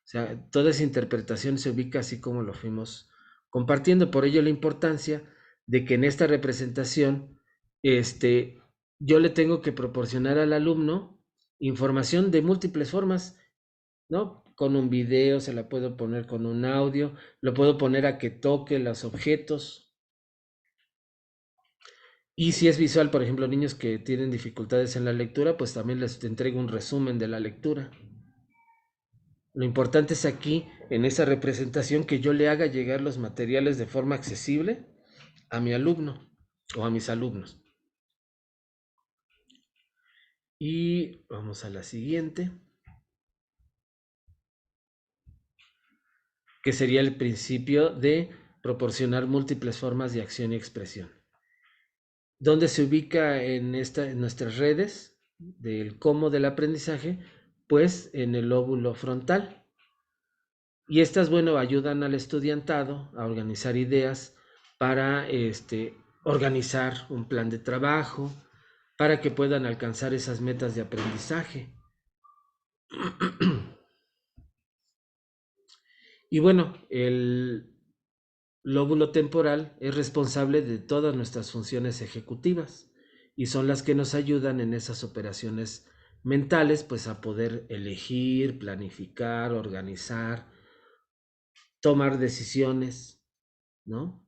O sea, toda esa interpretación se ubica así como lo fuimos compartiendo. Por ello la importancia de que en esta representación, yo le tengo que proporcionar al alumno información de múltiples formas, ¿no? Con un video, se la puedo poner con un audio, lo puedo poner a que toque los objetos. Y si es visual, por ejemplo, niños que tienen dificultades en la lectura, pues también les entrego un resumen de la lectura. Lo importante es aquí, en esa representación, que yo le haga llegar los materiales de forma accesible a mi alumno o a mis alumnos. Y vamos a la siguiente, que sería el principio de proporcionar múltiples formas de acción y expresión. ¿Dónde se ubica en nuestras redes del cómo del aprendizaje? Pues en el lóbulo frontal. Y estas, bueno, ayudan al estudiantado a organizar ideas para organizar un plan de trabajo, para que puedan alcanzar esas metas de aprendizaje. Y bueno, el lóbulo temporal es responsable de todas nuestras funciones ejecutivas y son las que nos ayudan en esas operaciones mentales, pues a poder elegir, planificar, organizar, tomar decisiones, ¿no?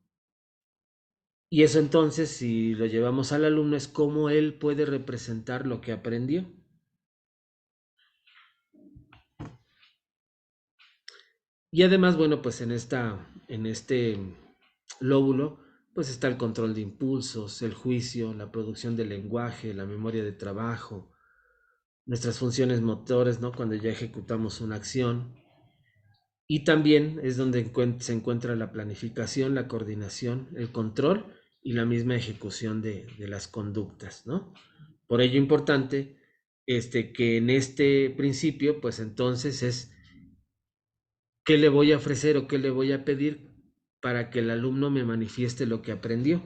Y eso entonces, si lo llevamos al alumno, es cómo él puede representar lo que aprendió. Y además, bueno, pues en este lóbulo, pues está el control de impulsos, el juicio, la producción del lenguaje, la memoria de trabajo, nuestras funciones motores, ¿no? Cuando ya ejecutamos una acción. Y también es donde se encuentra la planificación, la coordinación, el control y la misma ejecución de las conductas, ¿no? Por ello importante que en este principio, pues entonces es qué le voy a ofrecer o qué le voy a pedir para que el alumno me manifieste lo que aprendió.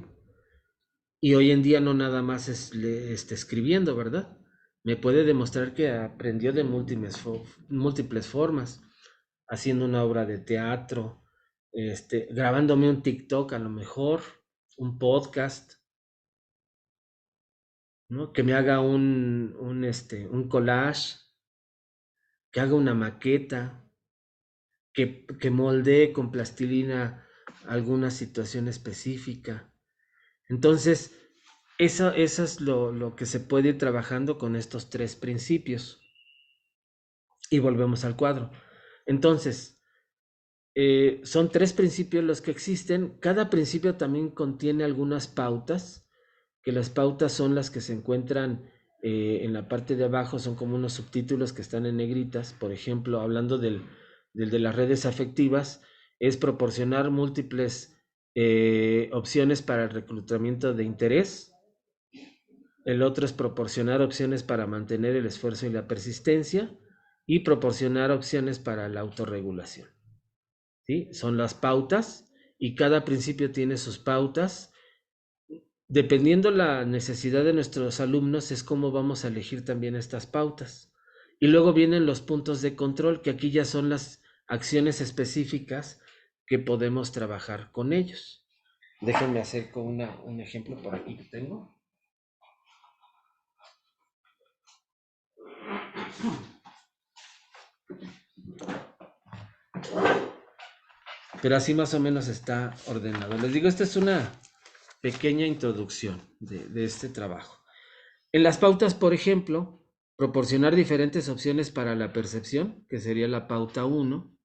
Y hoy en día no nada más escribiendo, ¿verdad? Me puede demostrar que aprendió de múltiples formas, haciendo una obra de teatro, grabándome un TikTok a lo mejor, un podcast, ¿no? Que me haga un collage, que haga una maqueta, que moldee con plastilina alguna situación específica. Entonces, eso es lo que se puede ir trabajando con estos tres principios. Y volvemos al cuadro. Entonces, son tres principios los que existen. Cada principio también contiene algunas pautas, que las pautas son las que se encuentran en la parte de abajo, son como unos subtítulos que están en negritas. Por ejemplo, hablando del de las redes afectivas, es proporcionar múltiples opciones para el reclutamiento de interés. El otro es proporcionar opciones para mantener el esfuerzo y la persistencia y proporcionar opciones para la autorregulación. ¿Sí? Son las pautas y cada principio tiene sus pautas. Dependiendo la necesidad de nuestros alumnos es cómo vamos a elegir también estas pautas. Y luego vienen los puntos de control, que aquí ya son las acciones específicas que podemos trabajar con ellos. Déjenme hacer con un ejemplo por aquí que tengo. Pero así más o menos está ordenado. Les digo, esta es una pequeña introducción de este trabajo. En las pautas, por ejemplo, proporcionar diferentes opciones para la percepción, que sería la pauta 1,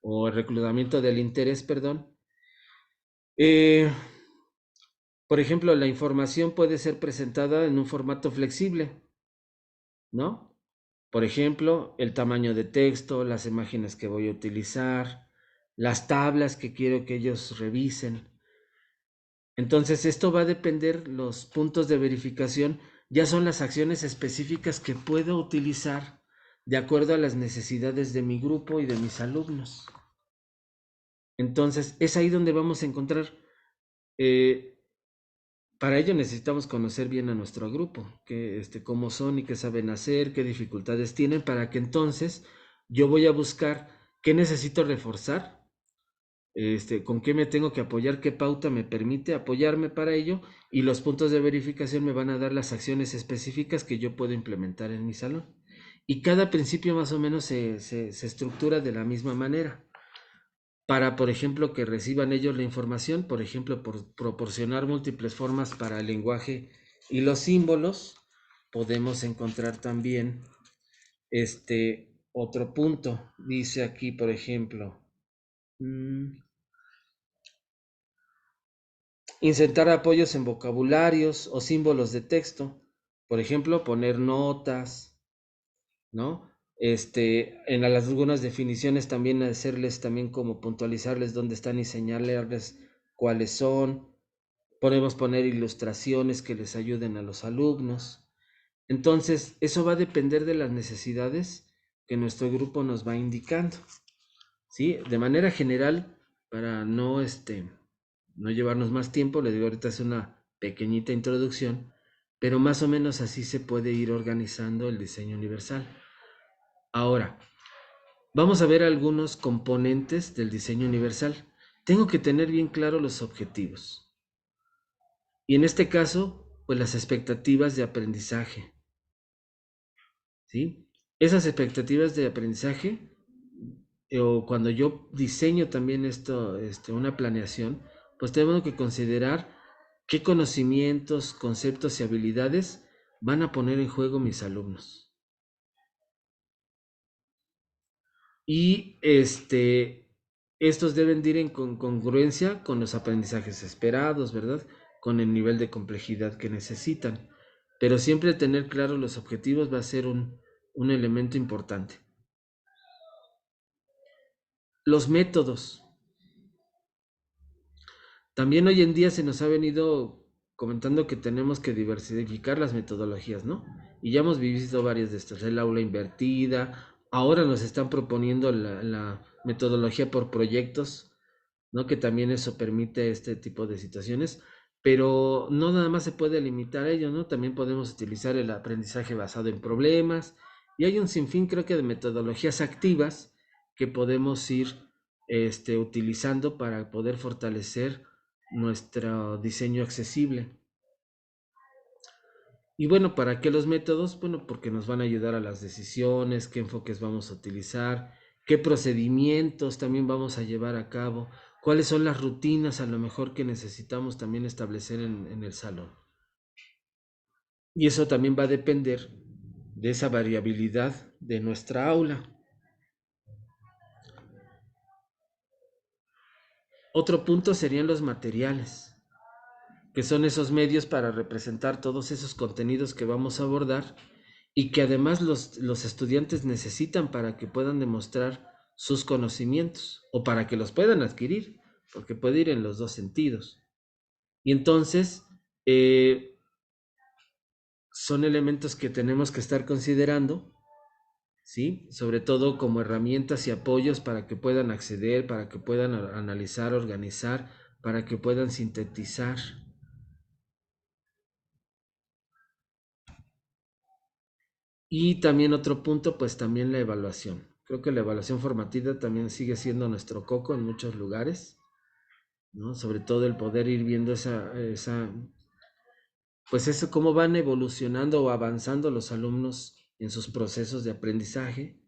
o el reclutamiento del interés, perdón. Eh, por ejemplo, la información puede ser presentada en un formato flexible, ¿no? Por ejemplo, el tamaño de texto, las imágenes que voy a utilizar, las tablas que quiero que ellos revisen. Entonces, esto va a depender, los puntos de verificación ya son las acciones específicas que puedo utilizar de acuerdo a las necesidades de mi grupo y de mis alumnos. Entonces, es ahí donde vamos a encontrar, para ello necesitamos conocer bien a nuestro grupo, cómo son y qué saben hacer, qué dificultades tienen, para que entonces yo voy a buscar qué necesito reforzar, con qué me tengo que apoyar, qué pauta me permite apoyarme para ello, y los puntos de verificación me van a dar las acciones específicas que yo puedo implementar en mi salón. Y cada principio más o menos se estructura de la misma manera. Para, por ejemplo, que reciban ellos la información, por ejemplo, por proporcionar múltiples formas para el lenguaje y los símbolos, podemos encontrar también otro punto. Dice aquí, por ejemplo, insertar apoyos en vocabularios o símbolos de texto. Por ejemplo, poner notas, ¿no? En algunas definiciones también hacerles también como puntualizarles dónde están y señalarles cuáles son. Podemos poner ilustraciones que les ayuden a los alumnos. Entonces, eso va a depender de las necesidades que nuestro grupo nos va indicando. ¿Sí? De manera general, para no llevarnos más tiempo, les digo, ahorita es una pequeñita introducción, pero más o menos así se puede ir organizando el diseño universal. Ahora, vamos a ver algunos componentes del diseño universal. Tengo que tener bien claro los objetivos. Y en este caso, pues las expectativas de aprendizaje. ¿Sí? Esas expectativas de aprendizaje, o cuando yo diseño también una planeación, pues tengo que considerar qué conocimientos, conceptos y habilidades van a poner en juego mis alumnos. Y estos deben de ir en congruencia con los aprendizajes esperados, ¿verdad? Con el nivel de complejidad que necesitan. Pero siempre tener claro los objetivos va a ser un elemento importante. Los métodos. También hoy en día se nos ha venido comentando que tenemos que diversificar las metodologías, ¿no? Y ya hemos visto varias de estas, el aula invertida, ahora nos están proponiendo la metodología por proyectos, ¿no? Que también eso permite este tipo de situaciones, pero no nada más se puede limitar a ello, ¿no? También podemos utilizar el aprendizaje basado en problemas y hay un sinfín, creo que, de metodologías activas que podemos ir utilizando para poder fortalecer nuestro diseño accesible. Y bueno, ¿para qué los métodos? Bueno, porque nos van a ayudar a las decisiones, qué enfoques vamos a utilizar, qué procedimientos también vamos a llevar a cabo, cuáles son las rutinas a lo mejor que necesitamos también establecer en el salón. Y eso también va a depender de esa variabilidad de nuestra aula. Otro punto serían los materiales, que son esos medios para representar todos esos contenidos que vamos a abordar y que además los estudiantes necesitan para que puedan demostrar sus conocimientos o para que los puedan adquirir, porque puede ir en los dos sentidos. Y entonces son elementos que tenemos que estar considerando, ¿sí? Sobre todo como herramientas y apoyos para que puedan acceder, para que puedan analizar, organizar, para que puedan sintetizar. Y también otro punto, pues también la evaluación. Creo que la evaluación formativa también sigue siendo nuestro coco en muchos lugares, ¿no? Sobre todo el poder ir viendo pues eso, cómo van evolucionando o avanzando los alumnos en sus procesos de aprendizaje.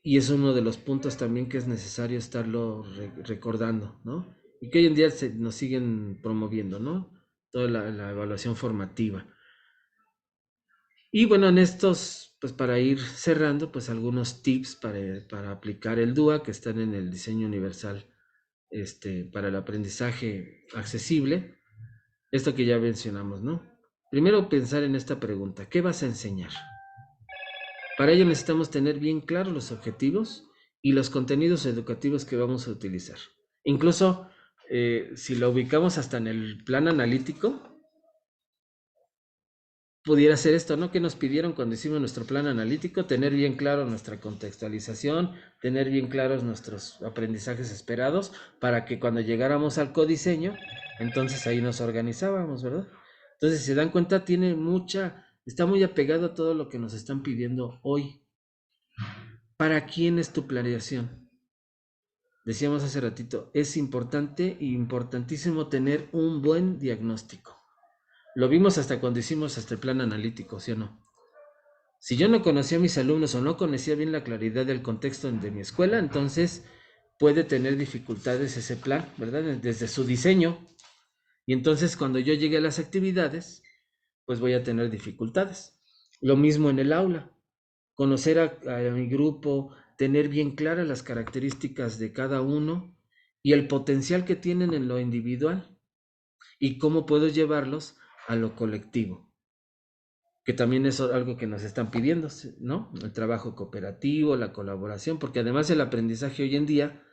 Y es uno de los puntos también que es necesario estarlo recordando, ¿no? Y que hoy en día nos siguen promoviendo, ¿no? Toda la evaluación formativa. Y bueno, en estos, pues para ir cerrando, pues algunos tips para aplicar el DUA que están en el diseño universal para el aprendizaje accesible. Esto que ya mencionamos, ¿no? Primero pensar en esta pregunta, ¿qué vas a enseñar? Para ello necesitamos tener bien claros los objetivos y los contenidos educativos que vamos a utilizar. Incluso si lo ubicamos hasta en el plan analítico, pudiera ser esto, ¿no? Que nos pidieron cuando hicimos nuestro plan analítico, tener bien claro nuestra contextualización, tener bien claros nuestros aprendizajes esperados, para que cuando llegáramos al codiseño, entonces ahí nos organizábamos, ¿verdad? Entonces, si se dan cuenta, está muy apegado a todo lo que nos están pidiendo hoy. ¿Para quién es tu planeación? Decíamos hace ratito, es importante e importantísimo tener un buen diagnóstico. Lo vimos hasta cuando hicimos hasta el plan analítico, ¿sí o no? Si yo no conocía a mis alumnos o no conocía bien la claridad del contexto de mi escuela, entonces puede tener dificultades ese plan, ¿verdad? Desde su diseño. Y entonces cuando yo llegue a las actividades, pues voy a tener dificultades. Lo mismo en el aula. Conocer a mi grupo, tener bien claras las características de cada uno y el potencial que tienen en lo individual y cómo puedo llevarlos a lo colectivo, que también es algo que nos están pidiendo, ¿no? El trabajo cooperativo, la colaboración, porque además el aprendizaje hoy en día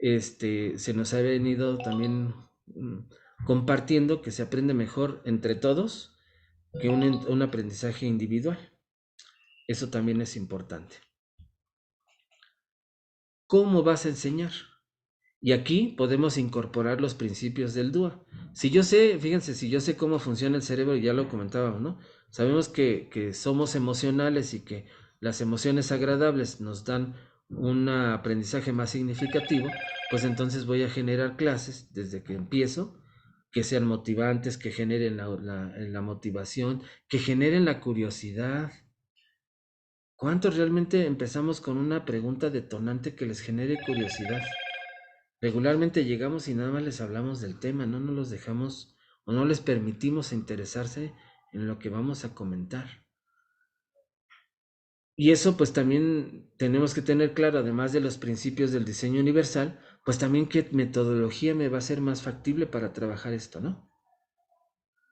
se nos ha venido también compartiendo que se aprende mejor entre todos que un aprendizaje individual. Eso también es importante. ¿Cómo vas a enseñar? Y aquí podemos incorporar los principios del DUA. Si yo sé, fíjense, si yo sé cómo funciona el cerebro, ya lo comentábamos, ¿no? Sabemos que somos emocionales y que las emociones agradables nos dan un aprendizaje más significativo, pues entonces voy a generar clases desde que empiezo, que sean motivantes, que generen la motivación, que generen la curiosidad. ¿Cuántos realmente empezamos con una pregunta detonante que les genere curiosidad? Regularmente llegamos y nada más les hablamos del tema, no nos los dejamos o no les permitimos interesarse en lo que vamos a comentar. Y eso pues también tenemos que tener claro, además de los principios del diseño universal, pues también qué metodología me va a ser más factible para trabajar esto, ¿no?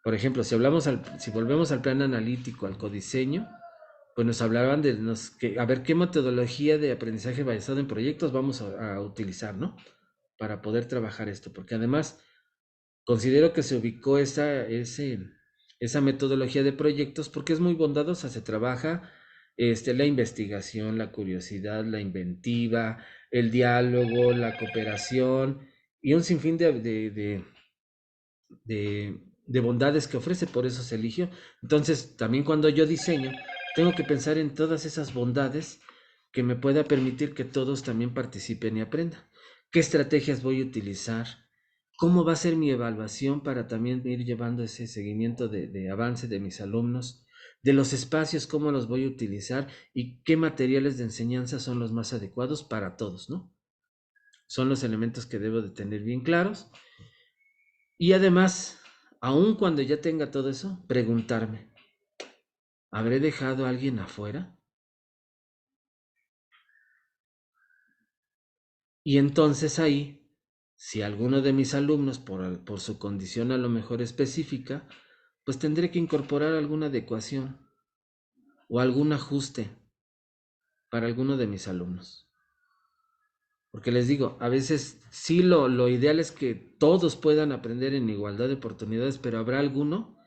Por ejemplo, si volvemos al plan analítico, al codiseño, pues nos hablaban a ver qué metodología de aprendizaje basado en proyectos vamos a utilizar, ¿no? Para poder trabajar esto, porque además considero que se ubicó esa metodología de proyectos porque es muy bondadosa, se trabaja la investigación, la curiosidad, la inventiva, el diálogo, la cooperación y un sinfín de bondades que ofrece, por eso se eligió. Entonces, también cuando yo diseño, tengo que pensar en todas esas bondades que me pueda permitir que todos también participen y aprendan. ¿Qué estrategias voy a utilizar? ¿Cómo va a ser mi evaluación para también ir llevando ese seguimiento de avance de mis alumnos? De los espacios, cómo los voy a utilizar y qué materiales de enseñanza son los más adecuados para todos, ¿no? Son los elementos que debo de tener bien claros. Y además, aun cuando ya tenga todo eso, preguntarme, ¿habré dejado a alguien afuera? Y entonces ahí, si alguno de mis alumnos, por su condición a lo mejor específica, pues tendré que incorporar alguna adecuación o algún ajuste para alguno de mis alumnos. Porque les digo, a veces sí lo ideal es que todos puedan aprender en igualdad de oportunidades, pero habrá alguno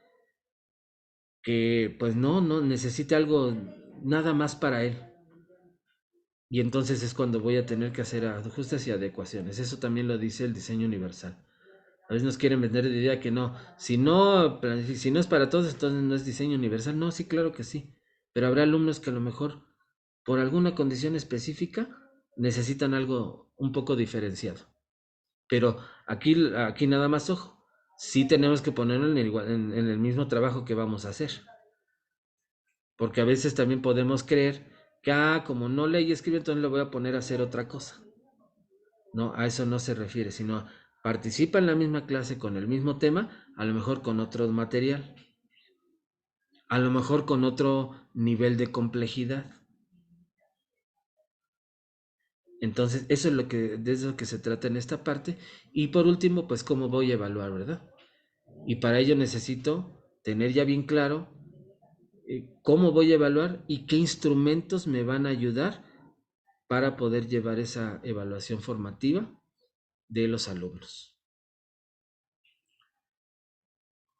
que pues no necesite algo nada más para él. Y entonces es cuando voy a tener que hacer ajustes y adecuaciones. Eso también lo dice el diseño universal. A veces nos quieren vender de idea que no. Si no es para todos, entonces no es diseño universal. No, sí, claro que sí. Pero habrá alumnos que a lo mejor, por alguna condición específica, necesitan algo un poco diferenciado. Pero aquí nada más ojo. Sí tenemos que ponerlo en el mismo trabajo que vamos a hacer. Porque a veces también podemos creer que, como no lee y escribe, entonces le voy a poner a hacer otra cosa. No, a eso no se refiere, sino participa en la misma clase con el mismo tema, a lo mejor con otro material, a lo mejor con otro nivel de complejidad. Entonces, eso es de eso que se trata en esta parte. Y por último, pues cómo voy a evaluar, ¿verdad? Y para ello necesito tener ya bien claro cómo voy a evaluar y qué instrumentos me van a ayudar para poder llevar esa evaluación formativa de los alumnos.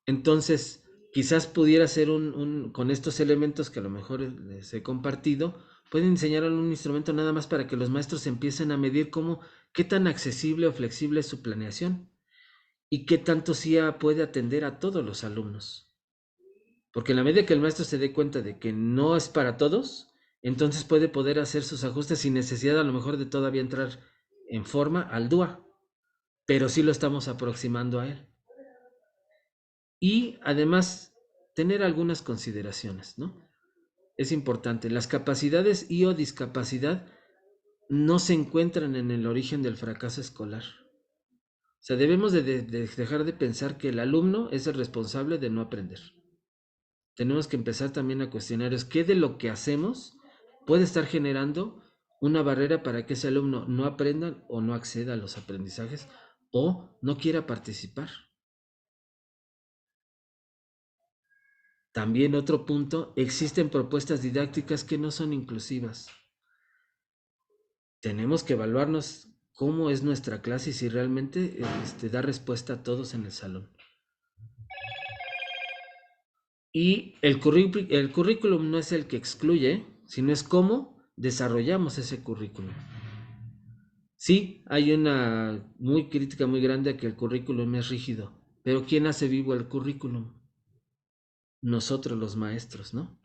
Entonces, quizás pudiera ser con estos elementos que a lo mejor les he compartido, pueden enseñar un instrumento nada más para que los maestros empiecen a medir qué tan accesible o flexible es su planeación y qué tanto sí puede atender a todos los alumnos. Porque en la medida que el maestro se dé cuenta de que no es para todos, entonces puede poder hacer sus ajustes sin necesidad a lo mejor de todavía entrar en forma al DUA, pero sí lo estamos aproximando a él. Y además, tener algunas consideraciones, ¿no? Es importante, las capacidades y o discapacidad no se encuentran en el origen del fracaso escolar. O sea, debemos de dejar de pensar que el alumno es el responsable de no aprender. Tenemos que empezar también a cuestionar qué de lo que hacemos puede estar generando una barrera para que ese alumno no aprenda o no acceda a los aprendizajes o no quiera participar. También otro punto, existen propuestas didácticas que no son inclusivas. Tenemos que evaluarnos cómo es nuestra clase y si realmente da respuesta a todos en el salón. Y el currículum no es el que excluye, sino es cómo desarrollamos ese currículum. Sí, hay una muy crítica muy grande a que el currículum es rígido, pero ¿quién hace vivo el currículum? Nosotros los maestros, ¿no?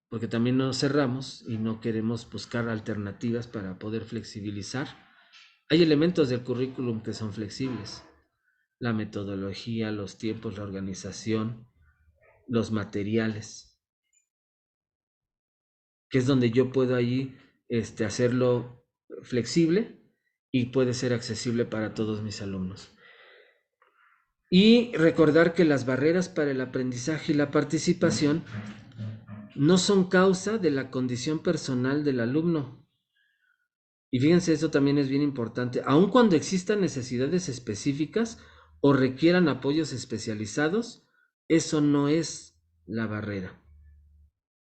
Porque también nos cerramos y no queremos buscar alternativas para poder flexibilizar. Hay elementos del currículum que son flexibles, la metodología, los tiempos, la organización, los materiales, que es donde yo puedo allí hacerlo flexible y puede ser accesible para todos mis alumnos. Y recordar que las barreras para el aprendizaje y la participación no son causa de la condición personal del alumno. Y fíjense, eso también es bien importante. Aun cuando existan necesidades específicas o requieran apoyos especializados, eso no es la barrera,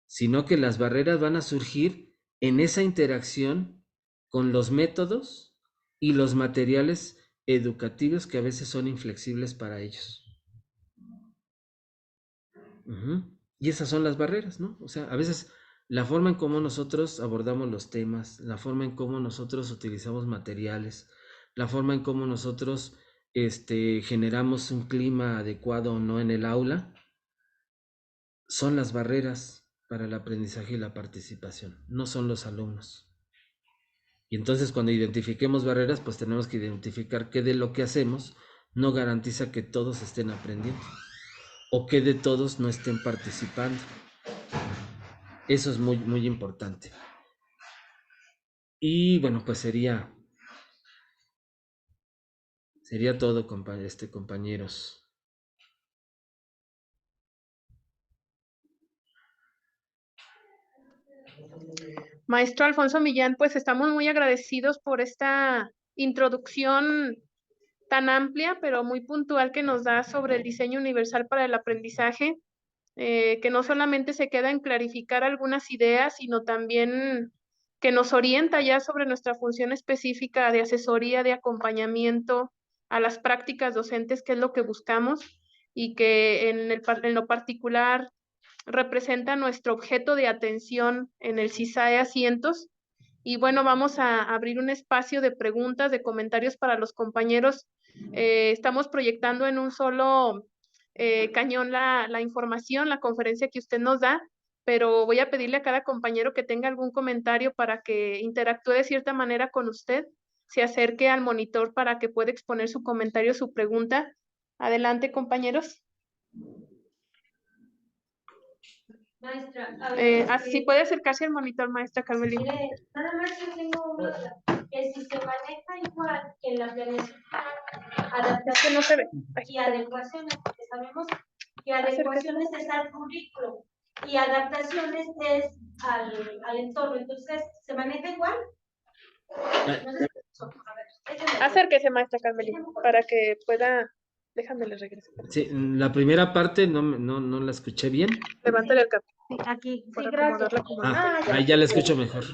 sino que las barreras van a surgir en esa interacción con los métodos y los materiales educativos que a veces son inflexibles para ellos. Y esas son las barreras, ¿no? O sea, a veces la forma en cómo nosotros abordamos los temas, la forma en cómo nosotros utilizamos materiales, la forma en cómo nosotros generamos un clima adecuado o no en el aula, son las barreras para el aprendizaje y la participación, no son los alumnos. Y entonces cuando identifiquemos barreras, pues tenemos que identificar qué de lo que hacemos no garantiza que todos estén aprendiendo o que de todos no estén participando. Eso es muy, muy importante. Y bueno, pues sería todo, compañeros. Maestro Alfonso Millán, pues estamos muy agradecidos por esta introducción tan amplia, pero muy puntual que nos da sobre el diseño universal para el aprendizaje, que no solamente se queda en clarificar algunas ideas, sino también que nos orienta ya sobre nuestra función específica de asesoría, de acompañamiento a las prácticas docentes, que es lo que buscamos, y que en lo particular representa nuestro objeto de atención en el CISAE Asientos. Y bueno, vamos a abrir un espacio de preguntas, de comentarios para los compañeros. Estamos proyectando en un solo cañón la información, la conferencia que usted nos da, pero voy a pedirle a cada compañero que tenga algún comentario para que interactúe de cierta manera con usted, se acerque al monitor para que pueda exponer su comentario, su pregunta. Adelante, compañeros. Maestra, a ver, Así puede acercarse al monitor, maestra Carmelina. nada más yo tengo una duda, que si se maneja igual que en la planeación, adaptación No se ve. y adecuaciones, porque sabemos que adecuaciones es al currículo y adaptaciones es al entorno, entonces, ¿se maneja igual? No sé si Acérquese, maestra Carmelina, para que pueda. Déjame le regreso. Sí, la primera parte no la escuché bien. Levántale el cap. sí, aquí, sí, Para gracias. acomodarla como. Ahí ya la escucho mejor.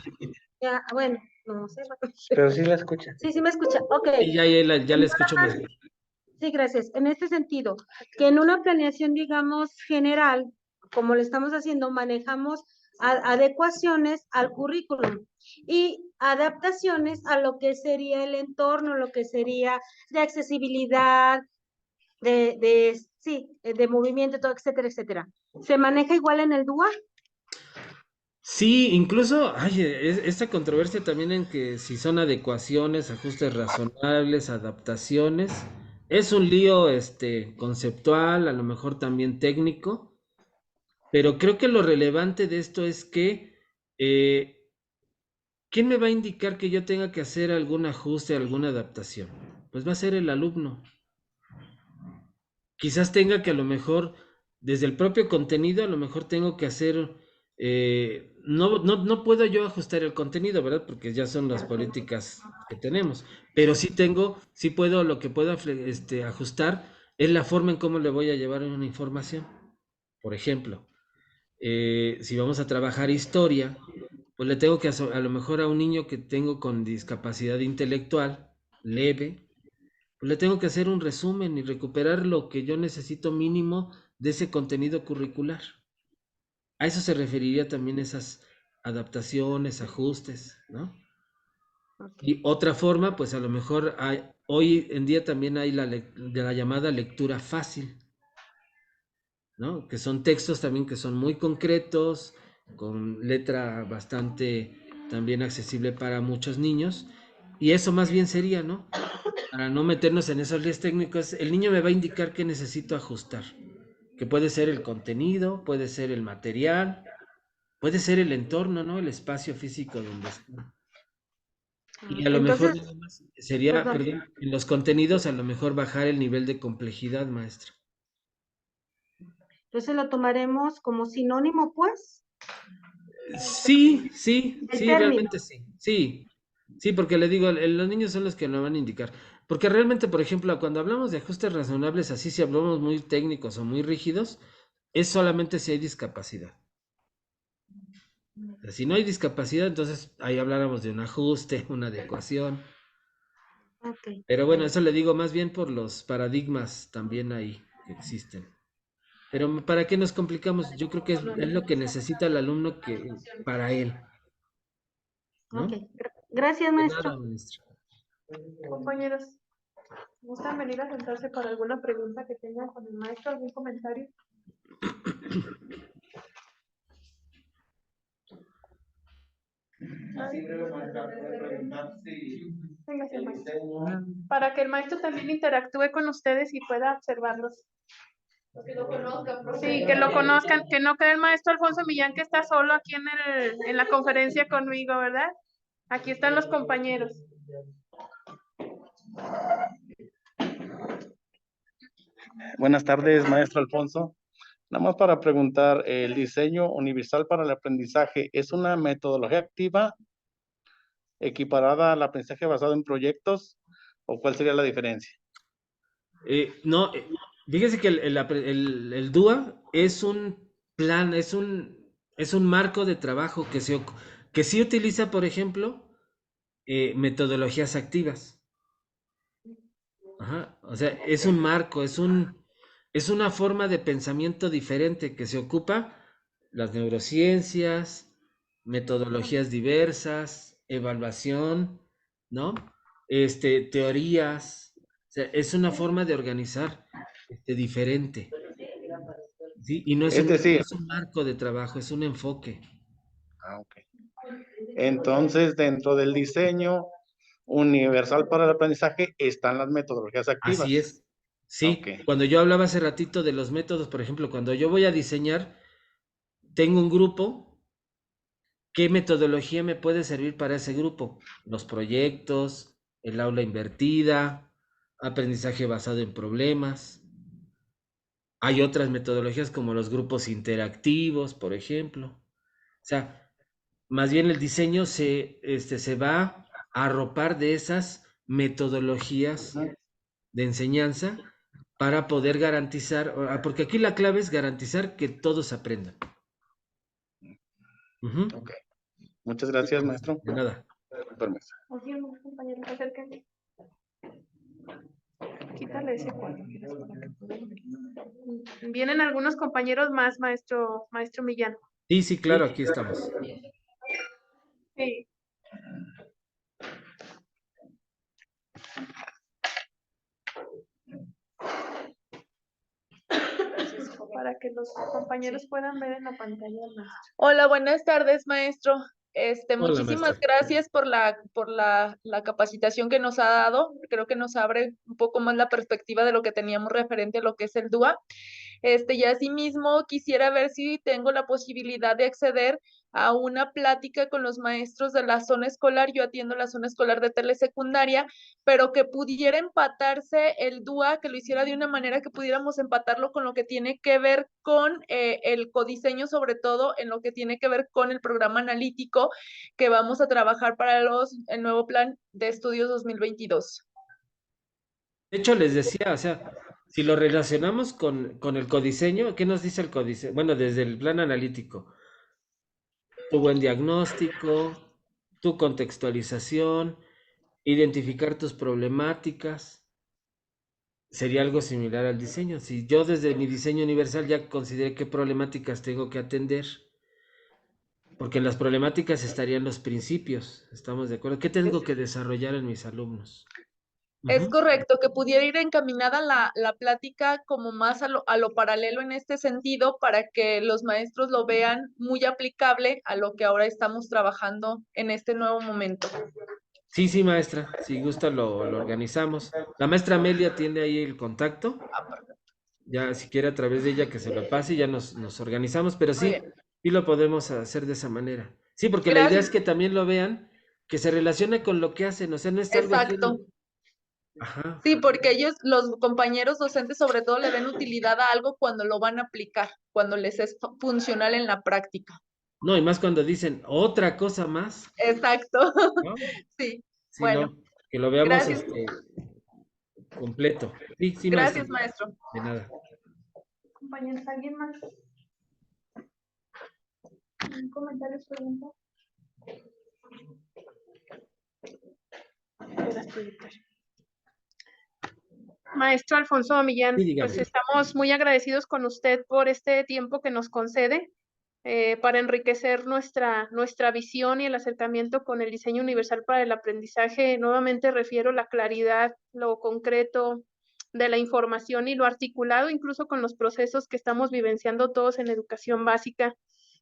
Ya, bueno, no sé. Pero sí la escucha. Sí, sí me escucha, ok. Sí, ya la escucho mejor. Sí, gracias. En este sentido, que en una planeación, digamos, general, como lo estamos haciendo, manejamos adecuaciones al currículum y adaptaciones a lo que sería el entorno, lo que sería de accesibilidad, de movimiento, todo, etcétera, etcétera. ¿Se maneja igual en el DUA? Sí, incluso hay esta controversia también en que si son adecuaciones, ajustes razonables, adaptaciones, es un lío conceptual, a lo mejor también técnico, pero creo que lo relevante de esto es que ¿quién me va a indicar que yo tenga que hacer algún ajuste, alguna adaptación? Pues va a ser el alumno. Quizás tenga que a lo mejor, desde el propio contenido, a lo mejor tengo que hacer, no puedo yo ajustar el contenido, ¿verdad? Porque ya son las políticas que tenemos, pero sí puedo, lo que puedo ajustar es la forma en cómo le voy a llevar una información. Por ejemplo, si vamos a trabajar historia, pues le tengo que a lo mejor a un niño que tengo con discapacidad intelectual leve, pues le tengo que hacer un resumen y recuperar lo que yo necesito mínimo de ese contenido curricular. A eso se referiría también esas adaptaciones, ajustes, ¿no? Okay. Y otra forma, pues a lo mejor hoy en día también hay de la llamada lectura fácil, ¿no? Que son textos también que son muy concretos, con letra bastante también accesible para muchos niños. Y eso más bien sería, ¿no? Para no meternos en esos líos técnicos, el niño me va a indicar qué necesito ajustar. Que puede ser el contenido, puede ser el material, puede ser el entorno, ¿no? El espacio físico donde está. Y a lo mejor Entonces, nada más sería, perdón. perdón, en los contenidos a lo mejor bajar el nivel de complejidad, maestra. Entonces lo tomaremos como sinónimo, pues, Sí, el término. realmente sí. Sí, porque le digo, los niños son los que lo van a indicar. Porque realmente, por ejemplo, cuando hablamos de ajustes razonables, así si hablamos muy técnicos o muy rígidos, es solamente si hay discapacidad. O sea, si no hay discapacidad, entonces ahí habláramos de un ajuste, una adecuación. Okay. Pero bueno, eso le digo más bien por los paradigmas también ahí que existen. Pero ¿para qué nos complicamos? Yo creo que es lo que necesita el alumno para él, ¿no? Okay. Gracias, De maestro. nada, maestra. Compañeros, ¿gustan venir a sentarse para alguna pregunta que tengan con el maestro, algún comentario? Véngase, maestro. Para que el maestro también interactúe con ustedes y pueda observarlos. Que lo conozcan. Sí, que lo conozcan, que no crea el maestro Alfonso Millán que está solo aquí en la conferencia conmigo, ¿verdad? Aquí están los compañeros. Buenas tardes, maestro Alfonso. Nada más para preguntar, ¿el diseño universal para el aprendizaje es una metodología activa equiparada al aprendizaje basado en proyectos o cuál sería la diferencia? No, fíjese que el DUA es un plan, es un marco de trabajo que sí utiliza, por ejemplo, metodologías activas. Ajá, o sea, es un marco, es una forma de pensamiento diferente que se ocupa las neurociencias, metodologías diversas, evaluación, ¿no? Teorías, o sea, es una forma de organizar diferente, ¿sí? Y no es Es no decir, es un marco de trabajo, es un enfoque. ok. Entonces, dentro del diseño universal para el aprendizaje están las metodologías Así activas. es. Ok. Sí, cuando yo hablaba hace ratito de los métodos, por ejemplo, cuando yo voy a diseñar, tengo un grupo. ¿Qué metodología me puede servir para ese grupo? Los proyectos, el aula invertida, aprendizaje basado en problemas. Hay otras metodologías como los grupos interactivos, por ejemplo. O sea, más bien el diseño se va a arropar de esas metodologías Ujú. de enseñanza para poder garantizar, porque aquí la clave es garantizar que todos aprendan. Ujú. Ok. Muchas gracias, maestro. De nada. Permiso. Compañeros, acérquense. Quítale ese cuadro. Vienen algunos compañeros más, maestro Millán. Sí, sí, claro, aquí estamos. Sí. Para que los compañeros puedan ver en la pantalla. Hola, buenas tardes, maestro. Hola, Muchísimas maestra. gracias por la capacitación que nos ha dado. Creo que nos abre un poco más la perspectiva de lo que teníamos referente a lo que es el DUA. Y asimismo quisiera ver si tengo la posibilidad de acceder a una plática con los maestros de la zona escolar. Yo atiendo la zona escolar de telesecundaria, pero que pudiera empatarse el DUA, que lo hiciera de una manera que pudiéramos empatarlo con lo que tiene que ver con el codiseño, sobre todo en lo que tiene que ver con el programa analítico que vamos a trabajar para el nuevo plan de estudios 2022. De hecho, les decía, o sea, si lo relacionamos con el codiseño, ¿qué nos dice el codiseño? Bueno, desde el plan analítico, tu buen diagnóstico, tu contextualización, identificar tus problemáticas, sería algo similar al diseño. Si yo desde mi diseño universal ya consideré qué problemáticas tengo que atender, porque en las problemáticas estarían los principios, ¿estamos de acuerdo? ¿Qué tengo que desarrollar en mis alumnos? Es Ujú. correcto, que pudiera ir encaminada la plática como más a lo paralelo en este sentido para que los maestros lo vean muy aplicable a lo que ahora estamos trabajando en este nuevo momento. Sí, sí, maestra, si gusta lo organizamos. La maestra Amelia tiene ahí el contacto, ya si quiere a través de ella que se lo pase y ya nos organizamos, pero Muy sí, bien. sí lo podemos hacer de esa manera. Sí, porque la idea Gracias. es que también lo vean, que se relacione con lo que hacen, o sea, no es algo Exacto. ajeno. Ajá. Sí, porque ellos, los compañeros docentes sobre todo, le ven utilidad a algo cuando lo van a aplicar, cuando les es funcional en la práctica. No, y más cuando dicen otra cosa más, Exacto. ¿no? Sí. Sí, Bueno, no, que lo veamos gracias. completo. Sí, sí, maestra, Gracias, maestro. de nada. Compañeros, ¿alguien más? ¿Un comentario, pregunta? Maestro Alfonso Millán, Sí, dígame. pues estamos muy agradecidos con usted por este tiempo que nos concede para enriquecer nuestra visión y el acercamiento con el diseño universal para el aprendizaje. Nuevamente refiero la claridad, lo concreto de la información y lo articulado incluso con los procesos que estamos vivenciando todos en educación básica.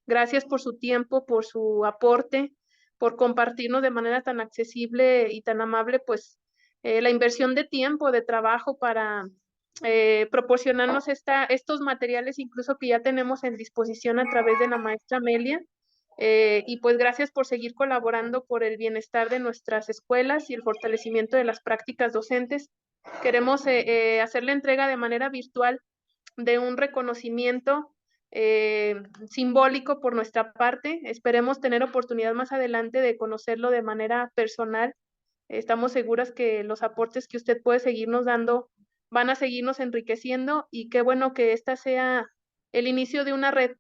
Gracias por su tiempo, por su aporte, por compartirnos de manera tan accesible y tan amable, pues la inversión de tiempo, de trabajo para proporcionarnos estos materiales incluso que ya tenemos en disposición a través de la maestra Amelia. Y pues gracias por seguir colaborando por el bienestar de nuestras escuelas y el fortalecimiento de las prácticas docentes. Queremos hacer la entrega de manera virtual de un reconocimiento simbólico por nuestra parte. Esperemos tener oportunidad más adelante de conocerlo de manera personal. Estamos seguras que los aportes que usted puede seguirnos dando van a seguirnos enriqueciendo y qué bueno que esta sea el inicio de una red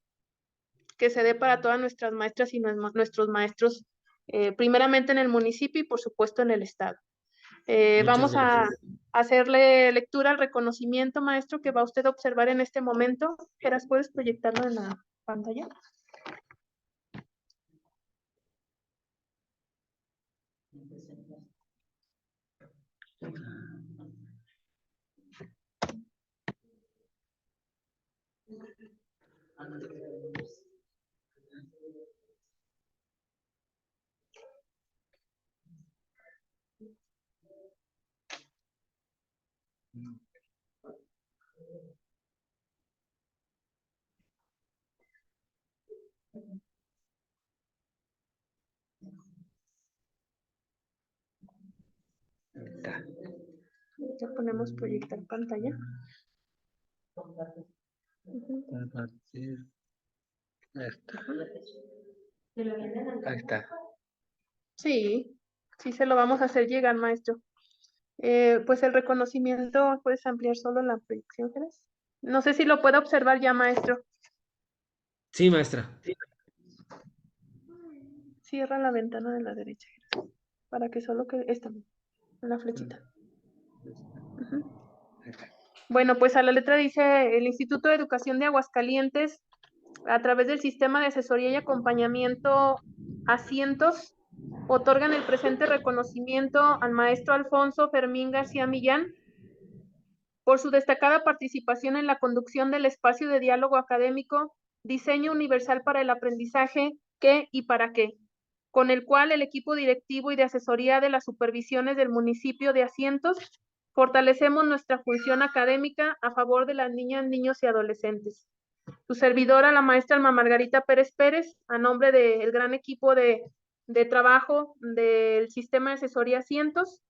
que se dé para todas nuestras maestras y nuestros maestros, primeramente en el municipio y por supuesto en el estado. Vamos a hacerle lectura al reconocimiento, maestro, que va usted a observar en este momento. Geras, ¿puedes proyectarlo en la pantalla? Ya ponemos proyectar pantalla. Ahí está. Sí, sí se lo vamos a hacer llegar, maestro. Pues el reconocimiento, ¿puedes ampliar solo la proyección, Geras? No sé si lo puede observar ya, maestro. Sí, maestra. Cierra la ventana de la derecha, Geras, para que solo quede esta, en la flechita. Bueno, pues a la letra dice: el Instituto de Educación de Aguascalientes, a través del sistema de asesoría y acompañamiento Asientos, otorgan el presente reconocimiento al maestro Alfonso Fermín García Millán por su destacada participación en la conducción del espacio de diálogo académico Diseño Universal para el Aprendizaje, ¿qué y para qué?, con el cual el equipo directivo y de asesoría de las supervisiones del municipio de Asientos fortalecemos nuestra función académica a favor de las niñas, niños y adolescentes. Su servidora, la maestra Alma Margarita Pérez Pérez, a nombre del gran equipo de trabajo del sistema de asesoría Asientos,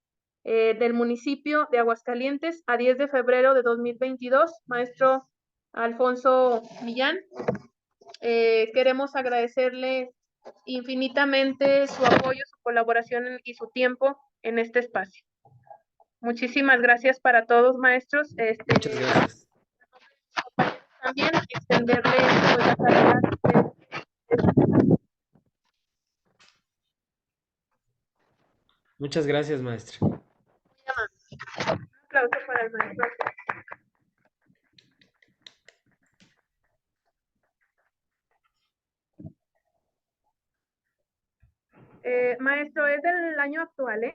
del municipio de Aguascalientes, a 10 de febrero de 2022, maestro Alfonso Millán, queremos agradecerle infinitamente su apoyo, su colaboración y su tiempo en este espacio. Muchísimas gracias para todos, maestros. Muchas gracias. También extenderle pues, la calidad Muchas gracias, maestra. Un aplauso para el maestro. Maestro, es del año actual, ¿eh?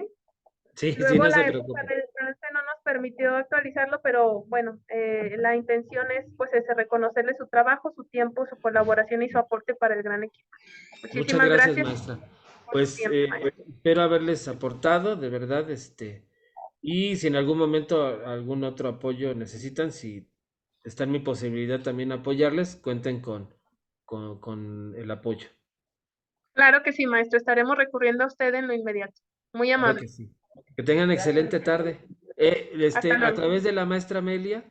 Sí, Luego sí, no la se época preocupe. del cáncer no nos permitió actualizarlo, pero bueno, la intención es pues reconocerle su trabajo, su tiempo, su colaboración y su aporte para el gran equipo. Muchas Muchísimas gracias, gracias maestra. por su Pues tiempo, maestro. espero haberles aportado, de verdad, y si en algún momento algún otro apoyo necesitan, si está en mi posibilidad también apoyarles, cuenten con el apoyo. Claro que sí, maestro, estaremos recurriendo a usted en lo inmediato. Muy Claro amable. que sí. Que tengan excelente tarde. Hasta A luego. través de la maestra Amelia,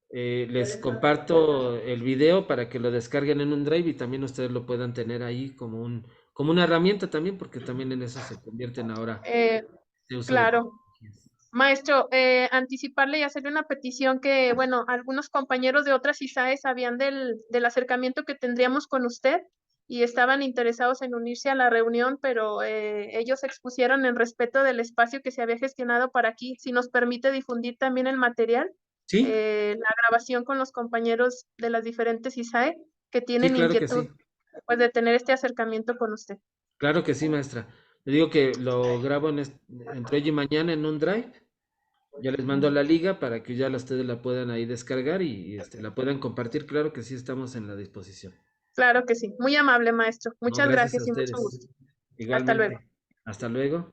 les comparto el video para que lo descarguen en un drive y también ustedes lo puedan tener ahí como una herramienta también, porque también en eso se convierten ahora de uso de Claro. tecnologías. Maestro, anticiparle y hacerle una petición que, bueno, algunos compañeros de otras ISAE sabían del acercamiento que tendríamos con usted y estaban interesados en unirse a la reunión, pero ellos expusieron en respeto del espacio que se había gestionado para aquí. Si nos permite difundir también el material, ¿Sí? la grabación con los compañeros de las diferentes ISAE que Sí, tienen claro que inquietud sí. pues, de tener este acercamiento con usted. Claro que sí, maestra. Le digo que lo grabo entre hoy y mañana en un drive. Ya les mando la liga para que ya ustedes la puedan ahí descargar y la puedan compartir. Claro que sí, estamos en la disposición. Claro que sí. Muy amable, maestro. No, Muchas gracias a gracias y mucho ustedes. gusto. Hasta luego. Igualmente. Hasta luego.